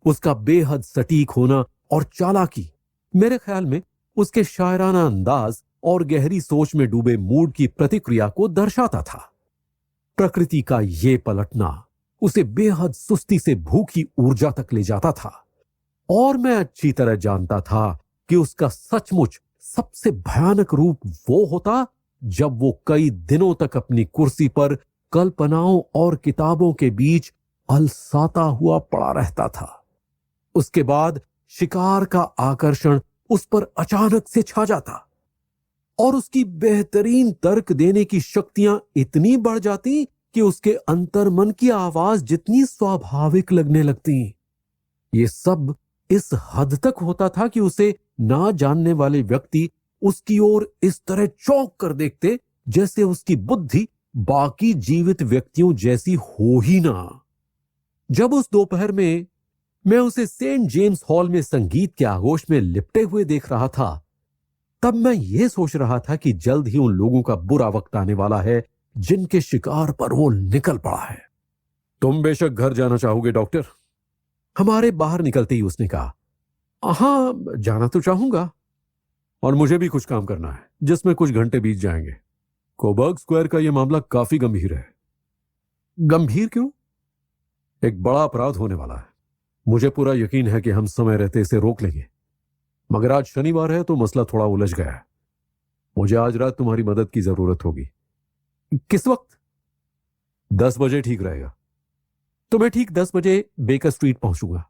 Speaker 4: उसका बेहद सटीक होना और चालाकी मेरे ख्याल में उसके शायराना अंदाज और गहरी सोच में डूबे मूड की प्रतिक्रिया को दर्शाता था। प्रकृति का ये पलटना उसे बेहद सुस्ती से भूखी ऊर्जा तक ले जाता था, और मैं अच्छी तरह जानता था कि उसका सचमुच सबसे भयानक रूप वो होता जब वो कई दिनों तक अपनी कुर्सी पर कल्पनाओं और किताबों के बीच अलसाता हुआ पड़ा रहता था। उसके बाद शिकार का आकर्षण उस पर अचानक से छा जाता और उसकी बेहतरीन तर्क देने की शक्तियां इतनी बढ़ जाती कि उसके अंतर्मन की आवाज जितनी स्वाभाविक लगने लगती। ये सब इस हद तक होता था कि उसे ना जानने वाले व्यक्ति उसकी ओर इस तरह चौंक कर देखते जैसे उसकी बुद्धि बाकी जीवित व्यक्तियों जैसी हो ही ना। जब उस दोपहर में मैं उसे सेंट जेम्स हॉल में संगीत के आगोश में लिपटे हुए देख रहा था, तब मैं यह सोच रहा था कि जल्द ही उन लोगों का बुरा वक्त आने वाला है जिनके शिकार पर वो निकल पड़ा है। तुम बेशक घर जाना चाहोगे डॉक्टर, हमारे बाहर निकलते ही उसने कहा। हां, जाना तो चाहूंगा, और मुझे भी कुछ काम करना है जिसमें कुछ घंटे बीत जाएंगे। कोबर्ग स्क्वायर का यह मामला काफी गंभीर है। गंभीर क्यों? एक बड़ा अपराध होने वाला है। मुझे पूरा यकीन है कि हम समय रहते इसे रोक लेंगे, मगर आज शनिवार है तो मसला थोड़ा उलझ गया है। मुझे आज रात तुम्हारी मदद की जरूरत होगी। किस वक्त? 10 बजे ठीक रहेगा। तो मैं ठीक 10 बजे बेकर स्ट्रीट पहुंचूंगा।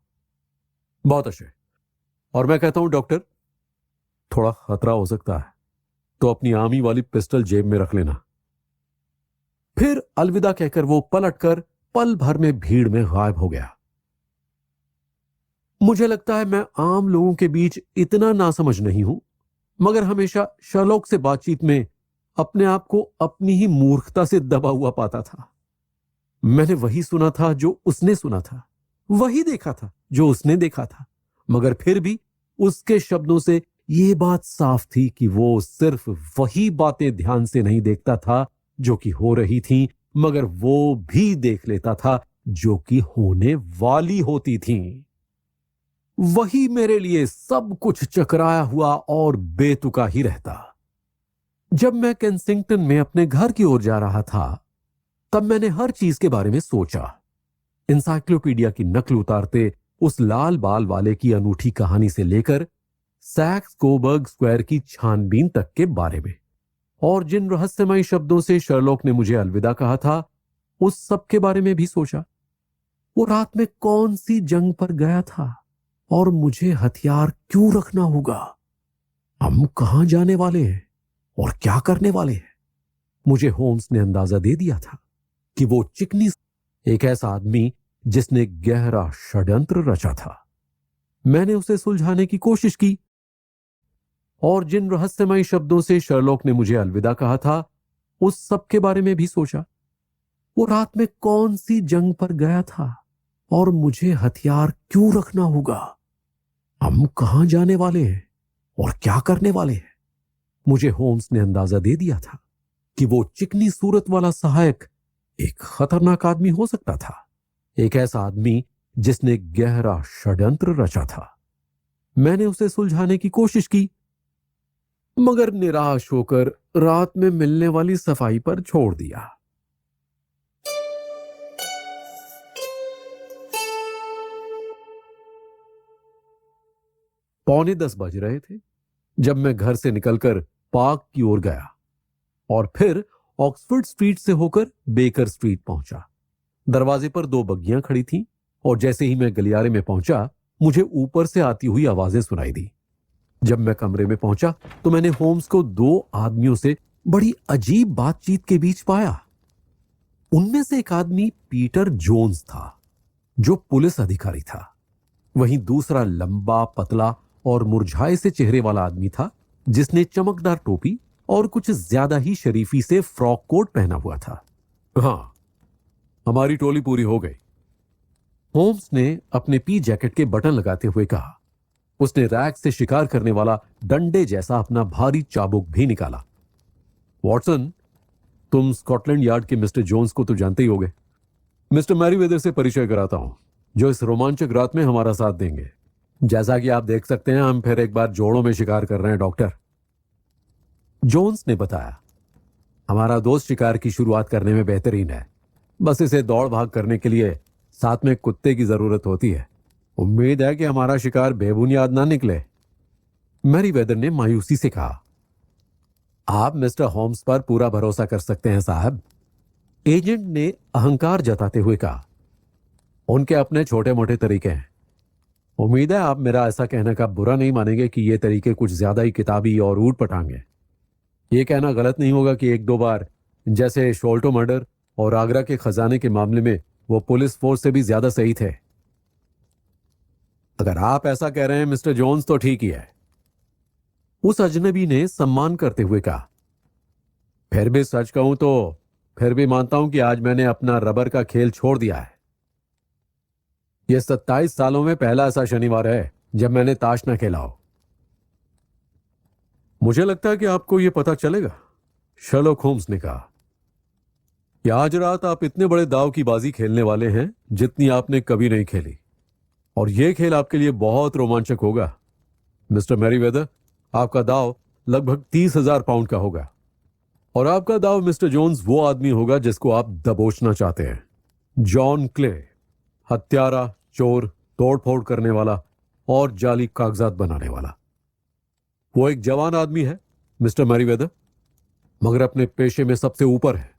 Speaker 4: बहुत अच्छे। और मैं कहता हूं डॉक्टर, थोड़ा खतरा हो सकता है, तो अपनी आर्मी वाली पिस्टल जेब में रख लेना। फिर अलविदा कहकर वो पलटकर पल भर में भीड़ में गायब हो गया। मुझे लगता है मैं आम लोगों के बीच इतना नासमझ नहीं हूं, मगर हमेशा शर्लॉक से बातचीत में अपने आप को अपनी ही मूर्खता से दबा हुआ पाता था। मैंने वही सुना था जो उसने सुना था, वही देखा था जो उसने देखा था, मगर फिर भी उसके शब्दों से यह बात साफ थी कि वो सिर्फ वही बातें ध्यान से नहीं देखता था जो कि हो रही थीं, मगर वो भी देख लेता था जो कि होने वाली होती थीं। वही मेरे लिए सब कुछ चकराया हुआ और बेतुका ही रहता। जब मैं केंसिंगटन में अपने घर की ओर जा रहा था, तब मैंने हर चीज के बारे में सोचा। इंसाइक्लोपीडिया की नकल उतारते उस लाल बाल वाले की अनूठी कहानी से लेकर सैक्स कोबर्ग स्क्वायर की छानबीन तक के बारे में, और जिन रहस्यमयी शब्दों से शर्लॉक ने मुझे अलविदा कहा था, उस सब के बारे में भी सोचा। वो रात में कौन सी जंग पर गया था, और मुझे हथियार क्यों रखना होगा? हम कहां जाने वाले हैं और क्या करने वाले हैं? मुझे होम्स ने अंदाजा दे दिया था कि वो चिकनी एक ऐसा आदमी जिसने गहरा षड्यंत्र रचा था। मैंने उसे सुलझाने की कोशिश की, और जिन रहस्यमयी शब्दों से शर्लॉक ने मुझे अलविदा कहा था, उस सब के बारे में भी सोचा। वो रात में कौन सी जंग पर गया था, और मुझे हथियार क्यों रखना होगा? हम कहां जाने वाले हैं और क्या करने वाले हैं? मुझे होम्स ने अंदाजा दे दिया था कि वो चिकनी सूरत वाला सहायक एक खतरनाक आदमी हो सकता था, एक ऐसा आदमी जिसने गहरा षड्यंत्र रचा था। मैंने उसे सुलझाने की कोशिश की, मगर निराश होकर रात में मिलने वाली सफाई पर छोड़ दिया। पौने 10 बज रहे थे जब मैं घर से निकलकर पार्क की ओर गया और फिर ऑक्सफोर्ड स्ट्रीट से होकर बेकर स्ट्रीट पहुंचा। दरवाजे पर 2 बग्गियां खड़ी थीं, और जैसे ही मैं गलियारे में पहुंचा, मुझे ऊपर से आती हुई आवाजें सुनाई दी। जब मैं कमरे में पहुंचा तो मैंने होम्स को 2 आदमियों से बड़ी अजीब बातचीत के बीच पाया। उनमें से एक आदमी पीटर जोन्स था, जो पुलिस अधिकारी था। वहीं दूसरा लंबा, पतला और मुरझाए से चेहरे वाला आदमी था, जिसने चमकदार टोपी और कुछ ज्यादा ही शरीफी से फ्रॉक कोट पहना हुआ था। हां, हमारी टोली पूरी हो गई, होम्स ने अपने पी जैकेट के बटन लगाते हुए कहा। उसने रैक से शिकार करने वाला डंडे जैसा अपना भारी चाबुक भी निकाला। वॉटसन, तुम स्कॉटलैंड यार्ड के मिस्टर जोन्स को तो जानते ही होगे। मिस्टर मैरीवेदर से परिचय कराता हूं, जो इस रोमांचक रात में हमारा साथ देंगे। जैसा कि आप देख सकते हैं, हम फिर एक बार जोड़ों में शिकार कर रहे हैं डॉक्टर, जोन्स ने बताया। हमारा दोस्त शिकार की शुरुआत करने में बेहतरीन है, बस इसे दौड़ भाग करने के लिए साथ में कुत्ते की जरूरत होती है। उम्मीद है कि हमारा शिकार बेबुनियाद ना निकले। मैरीवेदर ने मायूसी से कहा। आप मिस्टर होम्स पर पूरा भरोसा कर सकते हैं साहब, एजेंट ने अहंकार जताते हुए कहा। उनके अपने छोटे मोटे तरीके हैं। उम्मीद है आप मेरा ऐसा कहने का बुरा नहीं मानेंगे कि ये तरीके कुछ ज्यादा ही किताबी और ऊट पटांग हैं। ये कहना गलत नहीं होगा कि 1-2 बार, जैसे शोल्टो मर्डर और आगरा के खजाने के मामले में, वो पुलिस फोर्स से भी ज्यादा सही थे। अगर आप ऐसा कह रहे हैं मिस्टर जोन्स, तो ठीक ही है, उस अजनबी ने सम्मान करते हुए कहा। फिर भी सच कहूं तो फिर भी मानता हूं कि आज मैंने अपना रबर का खेल छोड़ दिया है। यह 27 सालों में पहला ऐसा शनिवार है जब मैंने ताश न खेला हो। मुझे लगता है कि आपको यह पता चलेगा, शर्लॉक होम्स ने कहा, कि आज रात आप इतने बड़े दाव की बाजी खेलने वाले हैं जितनी आपने कभी नहीं खेली, और यह खेल आपके लिए बहुत रोमांचक होगा। मिस्टर मैरीवेदर, आपका दाव लगभग 30,000 पाउंड का होगा, और आपका दाव मिस्टर जोन्स वो आदमी होगा जिसको आप दबोचना चाहते हैं। जॉन क्ले, हत्यारा, चोर, तोड़फोड़ करने वाला और जाली कागजात बनाने वाला। वो एक जवान आदमी है मिस्टर मैरीवेदर, मगर अपने पेशे में सबसे ऊपर है,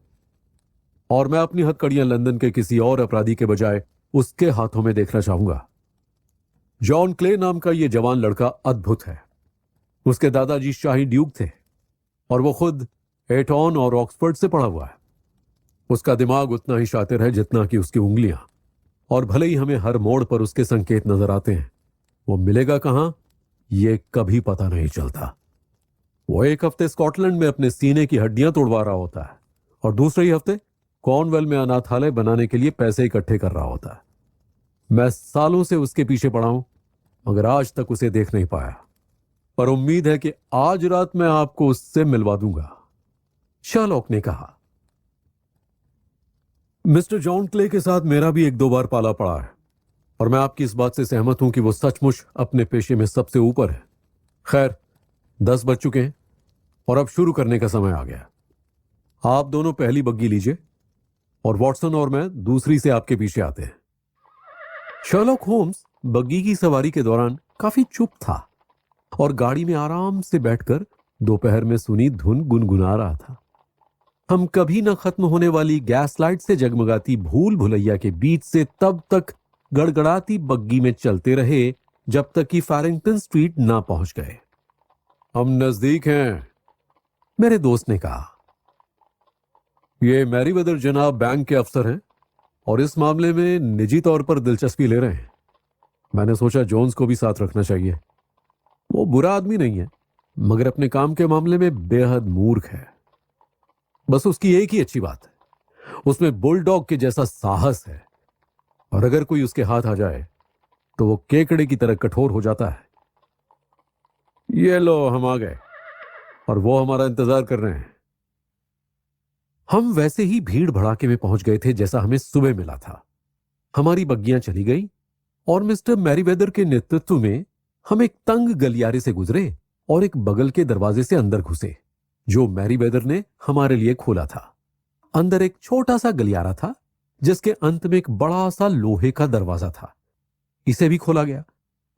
Speaker 4: और मैं अपनी हथकड़ियां लंदन के किसी और अपराधी के बजाय उसके हाथों में देखना चाहूंगा। जॉन क्ले नाम का यह जवान लड़का अद्भुत है। उसके दादाजी शाही ड्यूक थे, और वो खुद एटॉन और ऑक्सफोर्ड से पढ़ा हुआ है। उसका दिमाग उतना ही शातिर है जितना कि उसकी उंगलियां, और भले ही हमें हर मोड़ पर उसके संकेत नजर आते हैं, वो मिलेगा कहां ये कभी पता नहीं चलता। वो एक हफ्ते स्कॉटलैंड में अपने सीने की हड्डियां तोड़वा रहा होता है, और दूसरे ही हफ्ते कॉर्नवेल में अनाथालय बनाने के लिए पैसे इकट्ठे कर रहा होता है। मैं सालों से उसके पीछे पड़ा हूं, मगर आज तक उसे देख नहीं पाया, पर उम्मीद है कि आज रात मैं आपको उससे मिलवा दूंगा, शर्लॉक ने कहा। मिस्टर जॉन क्ले के साथ मेरा भी एक दो बार पाला पड़ा है, और मैं आपकी इस बात से सहमत हूं कि वो सचमुच अपने पेशे में सबसे ऊपर है। खैर, 10 बज चुके हैं और अब शुरू करने का समय आ गया। आप दोनों पहली बग्गी लीजिए, और वॉटसन और मैं दूसरी से आपके पीछे आते हैं। शर्लॉक होम्स बग्गी की सवारी के दौरान काफी चुप था, और गाड़ी में आराम से बैठकर दोपहर में सुनी धुन गुनगुना रहा था। हम कभी न खत्म होने वाली गैस लाइट से जगमगाती भूल भुलैया के बीच से तब तक गड़गड़ाती बग्गी में चलते रहे जब तक कि फैरिंगटन स्ट्रीट ना पहुंच गए। हम नजदीक हैं, मेरे दोस्त ने कहा। ये मैरीवेदर जनाब बैंक के अफसर हैं, और इस मामले में निजी तौर पर दिलचस्पी ले रहे हैं। मैंने सोचा जोन्स को भी साथ रखना चाहिए। वो बुरा आदमी नहीं है, मगर अपने काम के मामले में बेहद मूर्ख है। बस उसकी एक ही अच्छी बात है, उसमें बुलडॉग के जैसा साहस है, और अगर कोई उसके हाथ आ जाए तो वो केकड़े की तरह कठोर हो जाता है। ये लो, हम आ गए, और वो हमारा इंतजार कर रहे हैं। हम वैसे ही भीड़ भड़ाके में पहुंच गए थे जैसा हमें सुबह मिला था। हमारी बग्गियां चली गई, और मिस्टर मैरीवेदर के नेतृत्व में हम एक तंग गलियारे से गुजरे और एक बगल के दरवाजे से अंदर घुसे, जो मैरीवेदर ने हमारे लिए खोला था। अंदर एक छोटा सा गलियारा था, जिसके अंत में एक बड़ा सा लोहे का दरवाजा था। इसे भी खोला गया,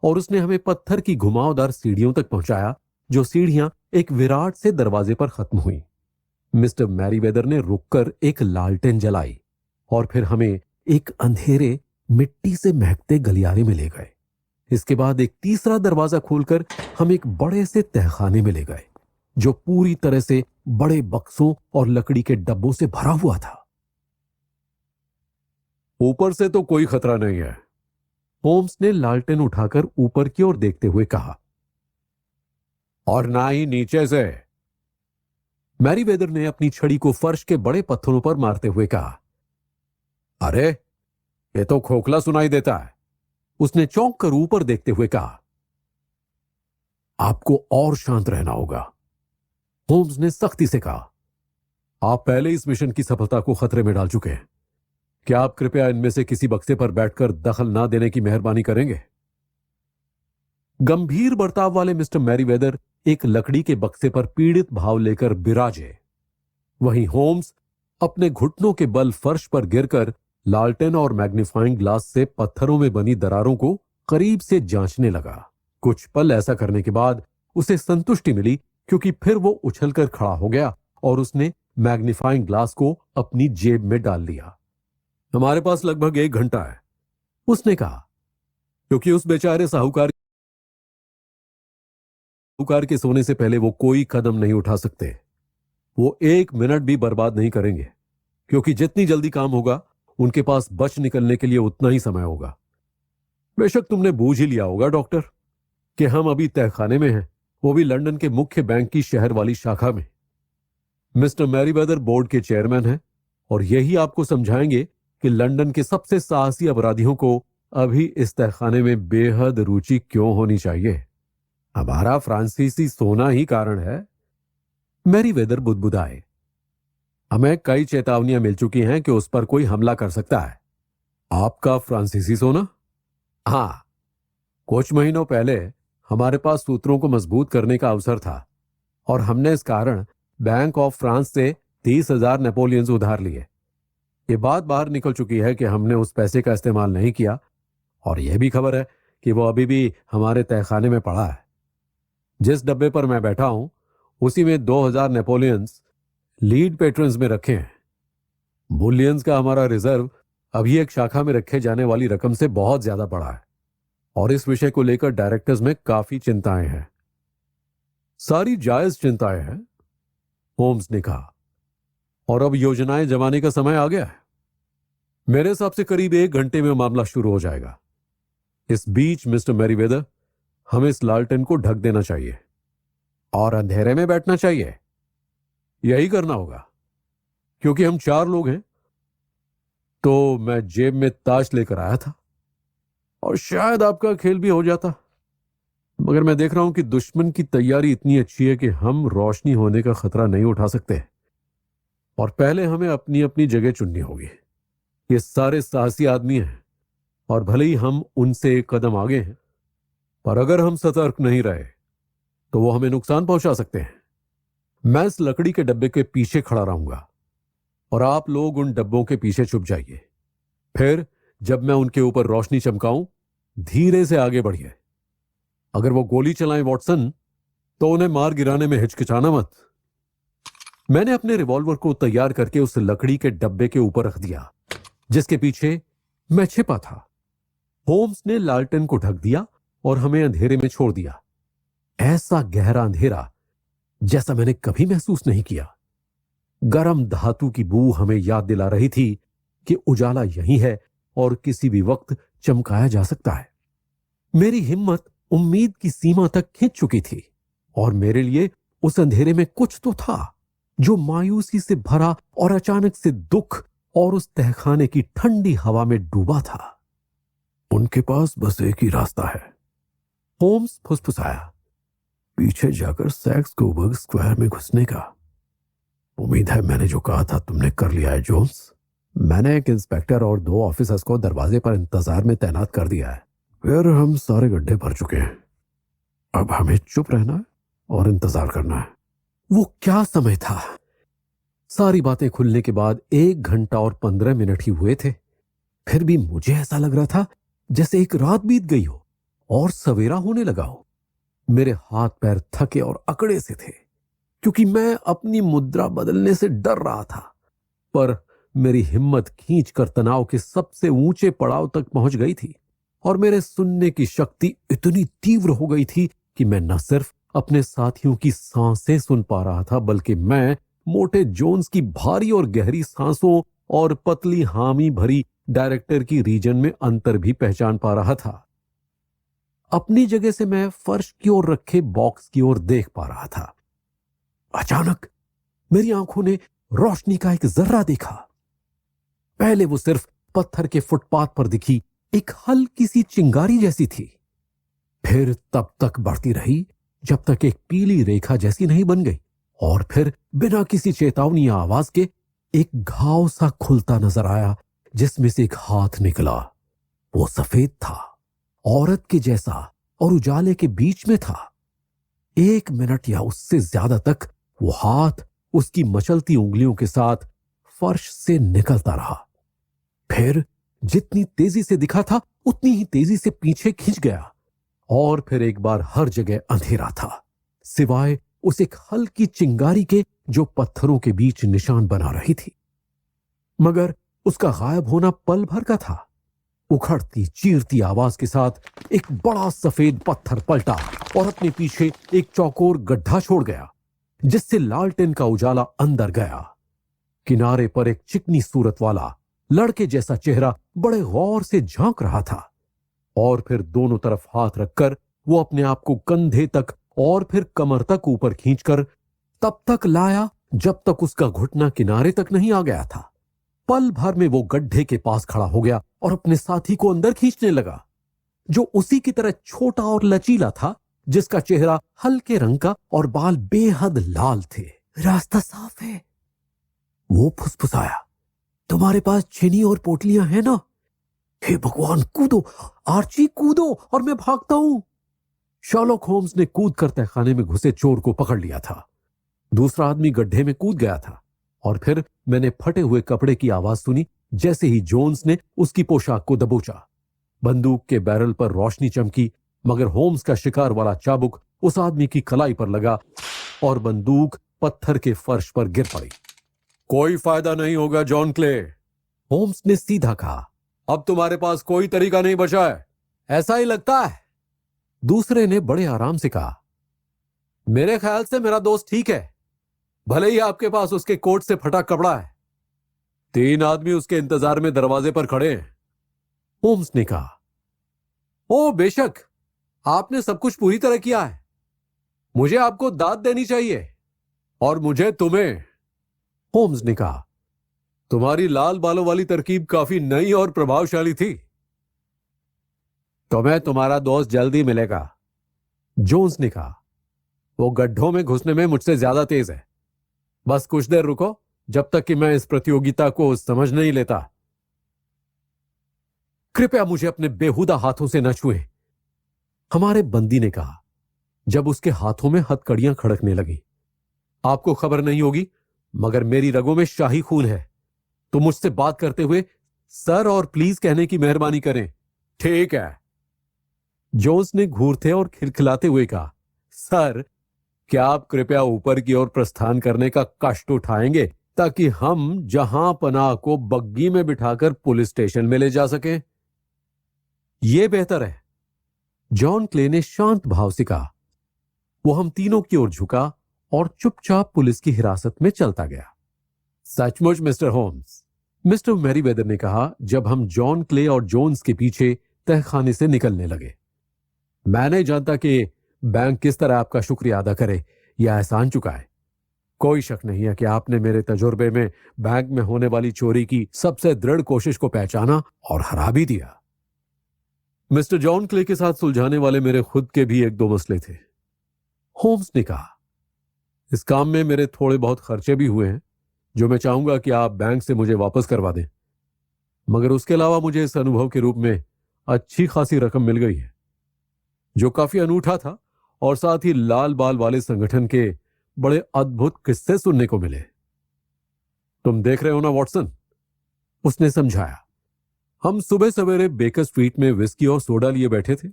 Speaker 4: और उसने हमें पत्थर की घुमावदार सीढ़ियों तक पहुंचाया, जो सीढ़ियां एक विराट से दरवाजे पर खत्म हुई। मिस्टर मैरीवेदर ने रुककर एक लालटेन जलाई, और फिर हमें एक अंधेरे मिट्टी से महकते गलियारे में ले गए। इसके बाद एक तीसरा दरवाजा खोलकर हम एक बड़े से तहखाने में ले गए, जो पूरी तरह से बड़े बक्सों और लकड़ी के डब्बों से भरा हुआ था। ऊपर से तो कोई खतरा नहीं है, होम्स ने लालटेन उठाकर ऊपर की ओर देखते हुए कहा, और ना ही नीचे से। मैरीवेदर ने अपनी छड़ी को फर्श के बड़े पत्थरों पर मारते हुए कहा, अरे ये तो खोखला सुनाई देता है। उसने चौंक कर ऊपर देखते हुए कहा, आपको और शांत रहना होगा। होम्स ने सख्ती से कहा, आप पहले इस मिशन की सफलता को खतरे में डाल चुके हैं। क्या आप कृपया इनमें से किसी बक्से पर बैठकर दखल ना देने की मेहरबानी करेंगे? गंभीर बर्ताव वाले मिस्टर मैरीवेदर एक लकड़ी के बक्से पर पीड़ित भाव लेकर बिराजे। वहीं होम्स अपने घुटनों के बल फर्श पर गिरकर लालटेन और मैग्नीफाइंग ग्लास से पत्थरों में बनी दरारों को करीब से जांचने लगा। कुछ पल ऐसा करने के बाद उसे संतुष्टि मिली, क्योंकि फिर वो उछलकर खड़ा हो गया और उसने मैग्नीफाइंग ग्लास को अपनी जेब में डाल लिया। हमारे पास लगभग 1 घंटा है, उसने कहा, क्योंकि उस बेचारे साहूकार के सोने से पहले वो कोई कदम नहीं उठा सकते। वो 1 मिनट भी बर्बाद नहीं करेंगे, क्योंकि जितनी जल्दी काम होगा उनके पास बच निकलने के लिए उतना ही समय होगा। बेशक तुमने बूझ ही लिया होगा डॉक्टर, कि हम अभी तहखाने में हैं, वो भी लंदन के मुख्य बैंक की शहर वाली शाखा में। मिस्टर मैरीवेदर बोर्ड के चेयरमैन हैं और यही आपको समझाएंगे कि लंदन के सबसे साहसी अपराधियों को अभी इस तहखाने में बेहद रुचि क्यों होनी चाहिए। हमारा फ्रांसीसी सोना ही कारण है। मैरीवेदर बुदबुदाए। हमें कई चेतावनियां मिल चुकी हैं कि उस पर कोई हमला कर सकता है। आपका फ्रांसीसी सोना? हाँ, कुछ महीनों पहले हमारे पास सूत्रों को मजबूत करने का अवसर था और हमने इस कारण बैंक ऑफ फ्रांस से 30,000 नेपोलियंस उधार लिए। ये बात बाहर निकल चुकी है कि हमने उस पैसे का इस्तेमाल नहीं किया और यह भी खबर है कि वो अभी भी हमारे तहखाने में पड़ा है। जिस डब्बे पर मैं बैठा हूं उसी में 2,000 नेपोलियंस लीड पेट्रन्स में रखे हैं। बुलियंस का हमारा रिजर्व अभी एक शाखा में रखे जाने वाली रकम से बहुत ज्यादा बड़ा है और इस विषय को लेकर डायरेक्टर्स में काफी चिंताएं हैं। सारी जायज चिंताएं हैं, होम्स ने कहा, और अब योजनाएं जमाने का समय आ गया है। मेरे हिसाब से करीब 1 घंटे में मामला शुरू हो जाएगा। इस बीच मिस्टर मैरीवेदर, हमें इस लालटेन को ढक देना चाहिए और अंधेरे में बैठना चाहिए। यही करना होगा क्योंकि हम 4 लोग हैं। तो मैं जेब में ताश लेकर आया था और शायद आपका खेल भी हो जाता, मगर मैं देख रहा हूं कि दुश्मन की तैयारी इतनी अच्छी है कि हम रोशनी होने का खतरा नहीं उठा सकते और पहले हमें अपनी अपनी जगह चुननी होगी। ये सारे साहसी आदमी हैं और भले ही हम उनसे एक कदम आगे हैं, पर अगर हम सतर्क नहीं रहे तो वो हमें नुकसान पहुंचा सकते हैं। मैं इस लकड़ी के डब्बे के पीछे खड़ा रहूंगा और आप लोग उन डब्बों के पीछे छुप जाइए। फिर जब मैं उनके ऊपर रोशनी चमकाऊं, धीरे से आगे बढ़िए। अगर वो गोली चलाएं वॉटसन, तो उन्हें मार गिराने में हिचकिचाना मत। मैंने अपने रिवॉल्वर को तैयार करके उस लकड़ी के डब्बे के ऊपर रख दिया जिसके पीछे मैं छिपा था। होम्स ने लालटेन को ढक दिया और हमें अंधेरे में छोड़ दिया। ऐसा गहरा अंधेरा जैसा मैंने कभी महसूस नहीं किया। गरम धातु की बू हमें याद दिला रही थी कि उजाला यही है और किसी भी वक्त चमकाया जा सकता है। मेरी हिम्मत उम्मीद की सीमा तक खिंच चुकी थी और मेरे लिए उस अंधेरे में कुछ तो था जो मायूसी से भरा और अचानक से दुख और उस तहखाने की ठंडी हवा में डूबा था। उनके पास बस एक ही रास्ता है, होम्स फुसफुसाया, पीछे जाकर सैक्सकोबर्ग स्क्वायर में घुसने का। उम्मीद है मैंने जो कहा था तुमने कर लिया है जोन्स। मैंने एक इंस्पेक्टर और 2 ऑफिसर्स को दरवाजे पर इंतजार में तैनात कर दिया है। फिर हम सारे गड्ढे भर चुके हैं। अब हमें चुप रहना है और इंतजार करना है। वो क्या समय था। सारी बातें खुलने के बाद 1 घंटा और 15 मिनट ही हुए थे। फिर भी मुझे ऐसा लग रहा था जैसे एक रात बीत गई हो और सवेरा होने लगा हो। मेरे हाथ पैर थके और अकड़े से थे क्योंकि मैं अपनी मुद्रा बदलने से डर रहा था, पर मेरी हिम्मत खींचकर तनाव के सबसे ऊंचे पड़ाव तक पहुंच गई थी और मेरे सुनने की शक्ति इतनी तीव्र हो गई थी कि मैं न सिर्फ अपने साथियों की सांसें सुन पा रहा था, बल्कि मैं मोटे जोन्स की भारी और गहरी सांसों और पतली हामी भरी डायरेक्टर की रीजन में अंतर भी पहचान पा रहा था। अपनी जगह से मैं फर्श की ओर रखे बॉक्स की ओर देख पा रहा था। अचानक मेरी आंखों ने रोशनी का एक जर्रा देखा। पहले वो सिर्फ पत्थर के फुटपाथ पर दिखी एक हल्की सी चिंगारी जैसी थी, फिर तब तक बढ़ती रही जब तक एक पीली रेखा जैसी नहीं बन गई और फिर बिना किसी चेतावनी या आवाज के एक घाव सा खुलता नजर आया जिसमें से एक हाथ निकला। वो सफेद था, औरत के जैसा, और उजाले के बीच में था। 1 मिनट या उससे ज्यादा तक वो हाथ उसकी मचलती उंगलियों के साथ फर्श से निकलता रहा। फिर जितनी तेजी से दिखा था उतनी ही तेजी से पीछे खिंच गया और फिर एक बार हर जगह अंधेरा था सिवाय उस एक हल्की चिंगारी के जो पत्थरों के बीच निशान बना रही थी। मगर उसका गायब होना पल भर का था। उखड़ती चीरती आवाज के साथ एक बड़ा सफेद पत्थर पलटा और अपने पीछे एक चौकोर गड्ढा छोड़ गया जिससे लालटेन का उजाला अंदर गया। किनारे पर एक चिकनी सूरत वाला लड़के जैसा चेहरा बड़े गौर से झांक रहा था और फिर दोनों तरफ हाथ रखकर वो अपने आप को कंधे तक और फिर कमर तक ऊपर खींचकर तब तक लाया जब तक उसका घुटना किनारे तक नहीं आ गया था। पल भर में वो गड्ढे के पास खड़ा हो गया और अपने साथी को अंदर खींचने लगा, जो उसी की तरह छोटा और लचीला था, जिसका चेहरा हल्के रंग का और बाल बेहद लाल थे। रास्ता साफ है, वो फुसफुसाया। तुम्हारे पास छीनी और पोटलियां हैं ना? हे भगवान, कूदो आर्ची, कूदो और मैं भागता हूं। शर्लॉक होम्स ने कूद कर तहखाने में घुसे चोर को पकड़ लिया था। दूसरा आदमी गड्ढे में कूद गया था और फिर मैंने फटे हुए कपड़े की आवाज सुनी जैसे ही जोन्स ने उसकी पोशाक को दबोचा। बंदूक के बैरल पर रोशनी चमकी, मगर होम्स का शिकार वाला चाबुक उस आदमी की कलाई पर लगा और बंदूक पत्थर के फर्श पर गिर पड़ी। कोई फायदा नहीं होगा जॉन क्ले, होम्स ने सीधा कहा। अब तुम्हारे पास कोई तरीका नहीं बचा है, ऐसा ही लगता है। दूसरे ने बड़े आराम से कहा, मेरे ख्याल से मेरा दोस्त ठीक है, भले ही आपके पास उसके कोट से फटा कपड़ा है। 3 आदमी उसके इंतजार में दरवाजे पर खड़े हैं, होम्स ने कहा। ओ बेशक, आपने सब कुछ पूरी तरह किया है। मुझे आपको दाद देनी चाहिए और मुझे तुम्हें, होम्स ने कहा। तुम्हारी लाल बालों वाली तरकीब काफी नई और प्रभावशाली थी। तुम्हें तुम्हारा दोस्त जल्दी मिलेगा, जोन्स ने कहा। वो गड्ढों में घुसने में मुझसे ज्यादा तेज है। बस कुछ देर रुको जब तक कि मैं इस प्रतियोगिता को समझ नहीं लेता। कृपया मुझे अपने बेहुदा हाथों से न छुएं, हमारे बंदी ने कहा जब उसके हाथों में हथकड़ियां खड़कने लगी। आपको खबर नहीं होगी, मगर मेरी रगों में शाही खून है। तो मुझसे बात करते हुए सर और प्लीज कहने की मेहरबानी करें। ठीक है, जोन्स ने घूरते और खिलखिलाते हुए कहा। सर, क्या आप कृपया ऊपर की ओर प्रस्थान करने का कष्ट उठाएंगे ताकि हम जहां पनाह को बग्गी में बिठाकर पुलिस स्टेशन में ले जा सकें? यह बेहतर है, जॉन क्ले ने शांत भाव से कहा। वो हम तीनों की ओर झुका और चुपचाप पुलिस की हिरासत में चलता गया। सचमुच मिस्टर होम्स, मिस्टर मैरीवेदर ने कहा जब हम जॉन क्ले और जोन्स के पीछे तहखाने से निकलने लगे। मैं नहीं जानता कि बैंक किस तरह आपका शुक्रिया अदा करे या एहसान चुकाए। कोई शक नहीं है कि आपने मेरे तजुर्बे में बैंक में होने वाली चोरी की सबसे दृढ़ कोशिश को पहचाना और हरा भी दिया। मिस्टर जॉन क्ले के साथ सुलझाने वाले मेरे खुद के भी 1-2 मसले थे, होम्स ने कहा। इस काम में मेरे थोड़े बहुत खर्चे भी हुए हैं जो मैं चाहूंगा कि आप बैंक से मुझे वापस करवा दें, मगर उसके अलावा मुझे इस अनुभव के रूप में अच्छी खासी रकम मिल गई है, जो काफी अनूठा था, और साथ ही लाल बाल वाले संगठन के बड़े अद्भुत किस्से सुनने को मिले। तुम देख रहे हो ना वॉटसन, उसने समझाया। हम सुबह सवेरे बेकर स्ट्रीट में विस्की और सोडा लिए बैठे थे।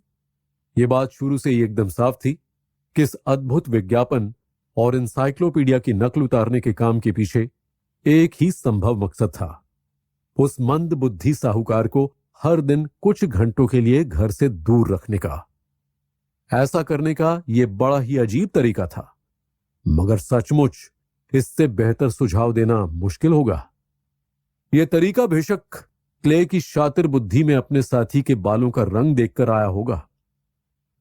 Speaker 4: यह बात शुरू से ही एकदम साफ थी कि इस अद्भुत विज्ञापन और इंसाइक्लोपीडिया की नकल उतारने के काम के पीछे एक ही संभव मकसद था, उस मंद बुद्धि साहूकार को हर दिन कुछ घंटों के लिए घर से दूर रखने का। ऐसा करने का यह बड़ा ही अजीब तरीका था, मगर सचमुच इससे बेहतर सुझाव देना मुश्किल होगा। यह तरीका बेशक क्ले की शातिर बुद्धि में अपने साथी के बालों का रंग देखकर आया होगा।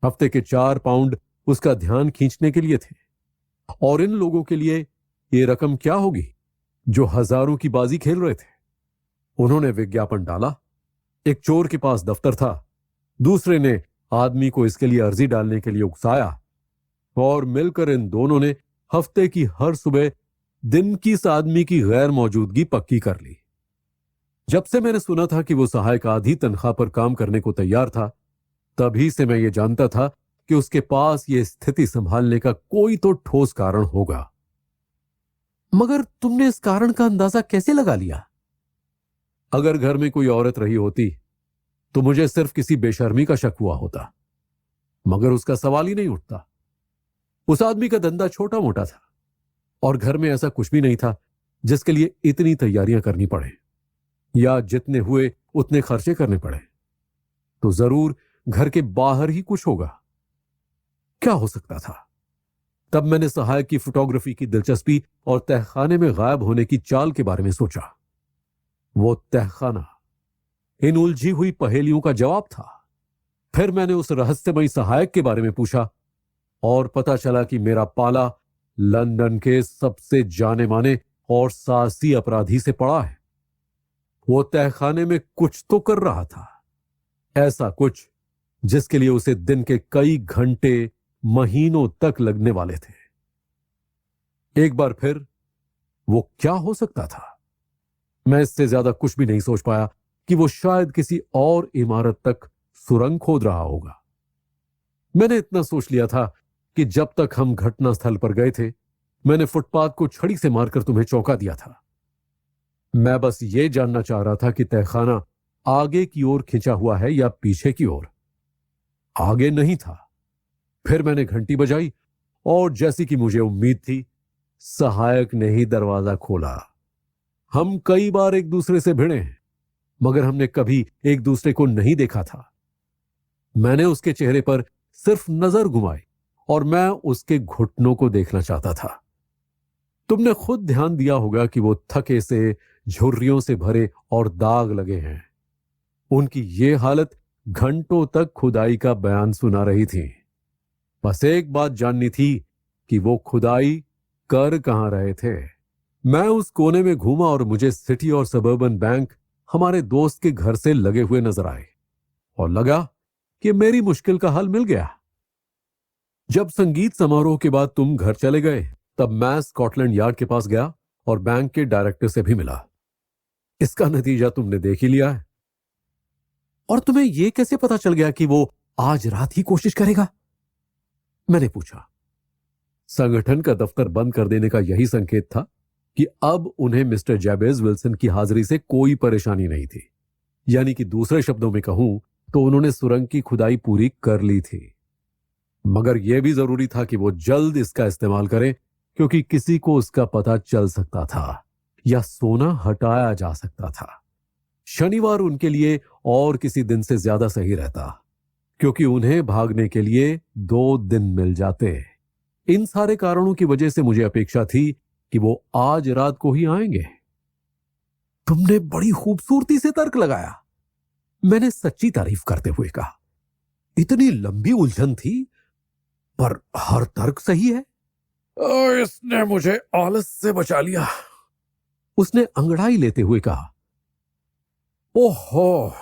Speaker 4: हफ्ते के 4 पाउंड उसका ध्यान खींचने के लिए थे, और इन लोगों के लिए यह रकम क्या होगी जो हजारों की बाजी खेल रहे थे। उन्होंने विज्ञापन डाला। एक चोर के पास दफ्तर था, दूसरे ने आदमी को इसके लिए अर्जी डालने के लिए उकसाया, और मिलकर इन दोनों ने हफ्ते की हर सुबह दिन की इस आदमी की गैर मौजूदगी पक्की कर ली। जब से मैंने सुना था कि वो सहायक आधी तनख्वाह पर काम करने को तैयार था, तभी से मैं ये जानता था कि उसके पास ये स्थिति संभालने का कोई तो ठोस कारण होगा। मगर तुमने इस कारण का अंदाजा कैसे लगा लिया? अगर घर में कोई औरत रही होती तो मुझे सिर्फ किसी बेशर्मी का शक हुआ होता, मगर उसका सवाल ही नहीं उठता। उस आदमी का धंधा छोटा मोटा था और घर में ऐसा कुछ भी नहीं था जिसके लिए इतनी तैयारियां करनी पड़े, या जितने हुए उतने खर्चे करने पड़े। तो जरूर घर के बाहर ही कुछ होगा। क्या हो सकता था? तब मैंने सहायक की फोटोग्राफी की दिलचस्पी और तहखाने में गायब होने की चाल के बारे में सोचा। वो तहखाना इन उलझी हुई पहेलियों का जवाब था। फिर मैंने उस रहस्यमयी सहायक के बारे में पूछा और पता चला कि मेरा पाला लंदन के सबसे जाने माने और साहसी अपराधी से पड़ा है। वो तहखाने में कुछ तो कर रहा था, ऐसा कुछ जिसके लिए उसे दिन के कई घंटे, महीनों तक लगने वाले थे। एक बार फिर वो क्या हो सकता था? मैं इससे ज्यादा कुछ भी नहीं सोच पाया कि वो शायद किसी और इमारत तक सुरंग खोद रहा होगा। मैंने इतना सोच लिया था कि जब तक हम घटनास्थल पर गए थे, मैंने फुटपाथ को छड़ी से मारकर तुम्हें चौंका दिया था। मैं बस ये जानना चाह रहा था कि तहखाना आगे की ओर खिंचा हुआ है या पीछे की ओर। आगे नहीं था। फिर मैंने घंटी बजाई और जैसी कि मुझे उम्मीद थी, सहायक ने ही दरवाजा खोला। हम कई बार एक दूसरे से भिड़े हैं, मगर हमने कभी एक दूसरे को नहीं देखा था। मैंने उसके चेहरे पर सिर्फ नजर घुमाई और मैं उसके घुटनों को देखना चाहता था। तुमने खुद ध्यान दिया होगा कि वो थके से, झुर्रियों से भरे और दाग लगे हैं। उनकी ये हालत घंटों तक खुदाई का बयान सुना रही थी। बस एक बात जाननी थी कि वो खुदाई कर कहां रहे थे। मैं उस कोने में घूमा और मुझे सिटी और सबर्बन बैंक हमारे दोस्त के घर से लगे हुए नजर आए और लगा कि मेरी मुश्किल का हल मिल गया। जब संगीत समारोह के बाद तुम घर चले गए, तब मैं स्कॉटलैंड यार्ड के पास गया और बैंक के डायरेक्टर से भी मिला। इसका नतीजा तुमने देख ही लिया है। और तुम्हें यह कैसे पता चल गया कि वो आज रात ही कोशिश करेगा? मैंने पूछा। संगठन का दफ्तर बंद कर देने का यही संकेत था कि अब उन्हें मिस्टर जैबेज विल्सन की हाजिरी से कोई परेशानी नहीं थी। यानी कि दूसरे शब्दों में कहूं तो उन्होंने सुरंग की खुदाई पूरी कर ली थी। मगर यह भी जरूरी था कि वो जल्द इसका इस्तेमाल करें, क्योंकि किसी को उसका पता चल सकता था या सोना हटाया जा सकता था। शनिवार उनके लिए और किसी दिन से ज्यादा सही रहता, क्योंकि उन्हें भागने के लिए 2 दिन मिल जाते। इन सारे कारणों की वजह से मुझे अपेक्षा थी कि वो आज रात को ही आएंगे। तुमने बड़ी खूबसूरती से तर्क लगाया, मैंने सच्ची तारीफ करते हुए कहा। इतनी लंबी उलझन थी, पर हर तर्क सही है। इसने मुझे आलस से बचा लिया, उसने अंगड़ाई लेते हुए कहा। ओहो,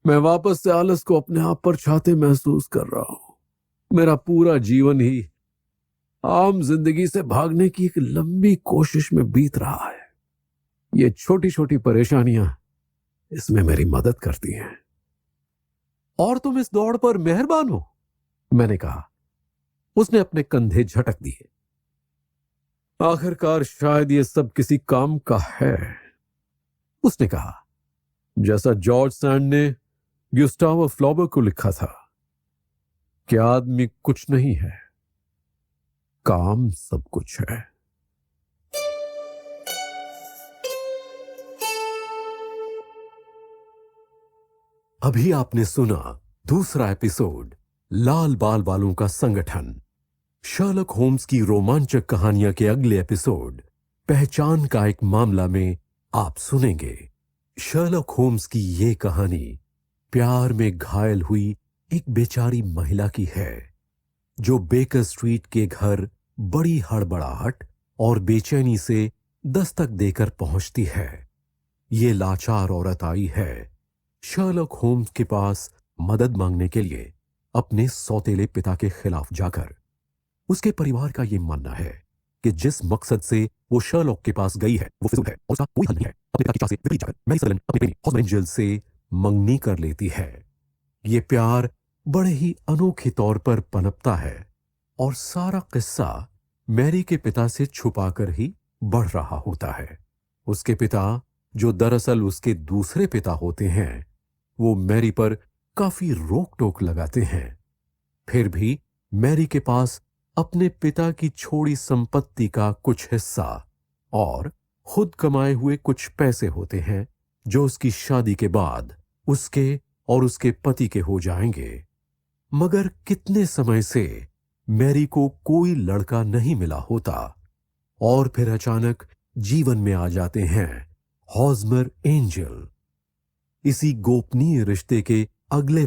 Speaker 4: मैं वापस से आलस को अपने आप पर छाते महसूस कर रहा हूं। मेरा पूरा जीवन ही आम जिंदगी से भागने की एक लंबी कोशिश में बीत रहा है। ये छोटी छोटी परेशानियां इसमें मेरी मदद करती हैं। और तुम इस दौड़ पर मेहरबान हो, मैंने कहा। उसने अपने कंधे झटक दिए। आखिरकार शायद ये सब किसी काम का है, उसने कहा, जैसा जॉर्ज सैंड ने गुस्टाव फ्लॉबर को लिखा था कि आदमी कुछ नहीं है, काम सब कुछ है। अभी आपने सुना दूसरा एपिसोड, लाल बाल वालों का संगठन। शर्लक होम्स की रोमांचक कहानियां के अगले एपिसोड, पहचान का एक मामला में आप सुनेंगे। शर्लक होम्स की ये कहानी प्यार में घायल हुई एक बेचारी महिला की है, जो बेकर स्ट्रीट के घर बड़ी हड़बड़ाहट और बेचैनी से दस्तक देकर पहुंचती है। ये लाचार औरत आई है शर्लक होम्स के पास मदद मांगने के लिए, अपने सौतेले पिता के खिलाफ जाकर। उसके परिवार का यह मानना है कि जिस मकसद से वो शर्लॉक के पास गई है वो फिजूल है और उसका कोई हल नहीं है। अपने पिता की चाह से विपरीत जाकर मैरी सदरलैंड अपने प्रेमी हॉजमैन एंजल से मंगनी कर लेती है। ये प्यार बड़े ही अनोखे तौर पर पनपता है और सारा किस्सा मैरी के पिता से छुपाकर ही बढ़ रहा होता है। उसके पिता, जो दरअसल उसके दूसरे पिता होते हैं, वो मैरी पर काफी रोक टोक लगाते हैं। फिर भी मैरी के पास अपने पिता की छोड़ी संपत्ति का कुछ हिस्सा और खुद कमाए हुए कुछ पैसे होते हैं, जो उसकी शादी के बाद उसके और उसके पति के हो जाएंगे। मगर कितने समय से मैरी को कोई लड़का नहीं मिला होता और फिर अचानक जीवन में आ जाते हैं हॉजमर एंजल। इसी गोपनीय रिश्ते के अगले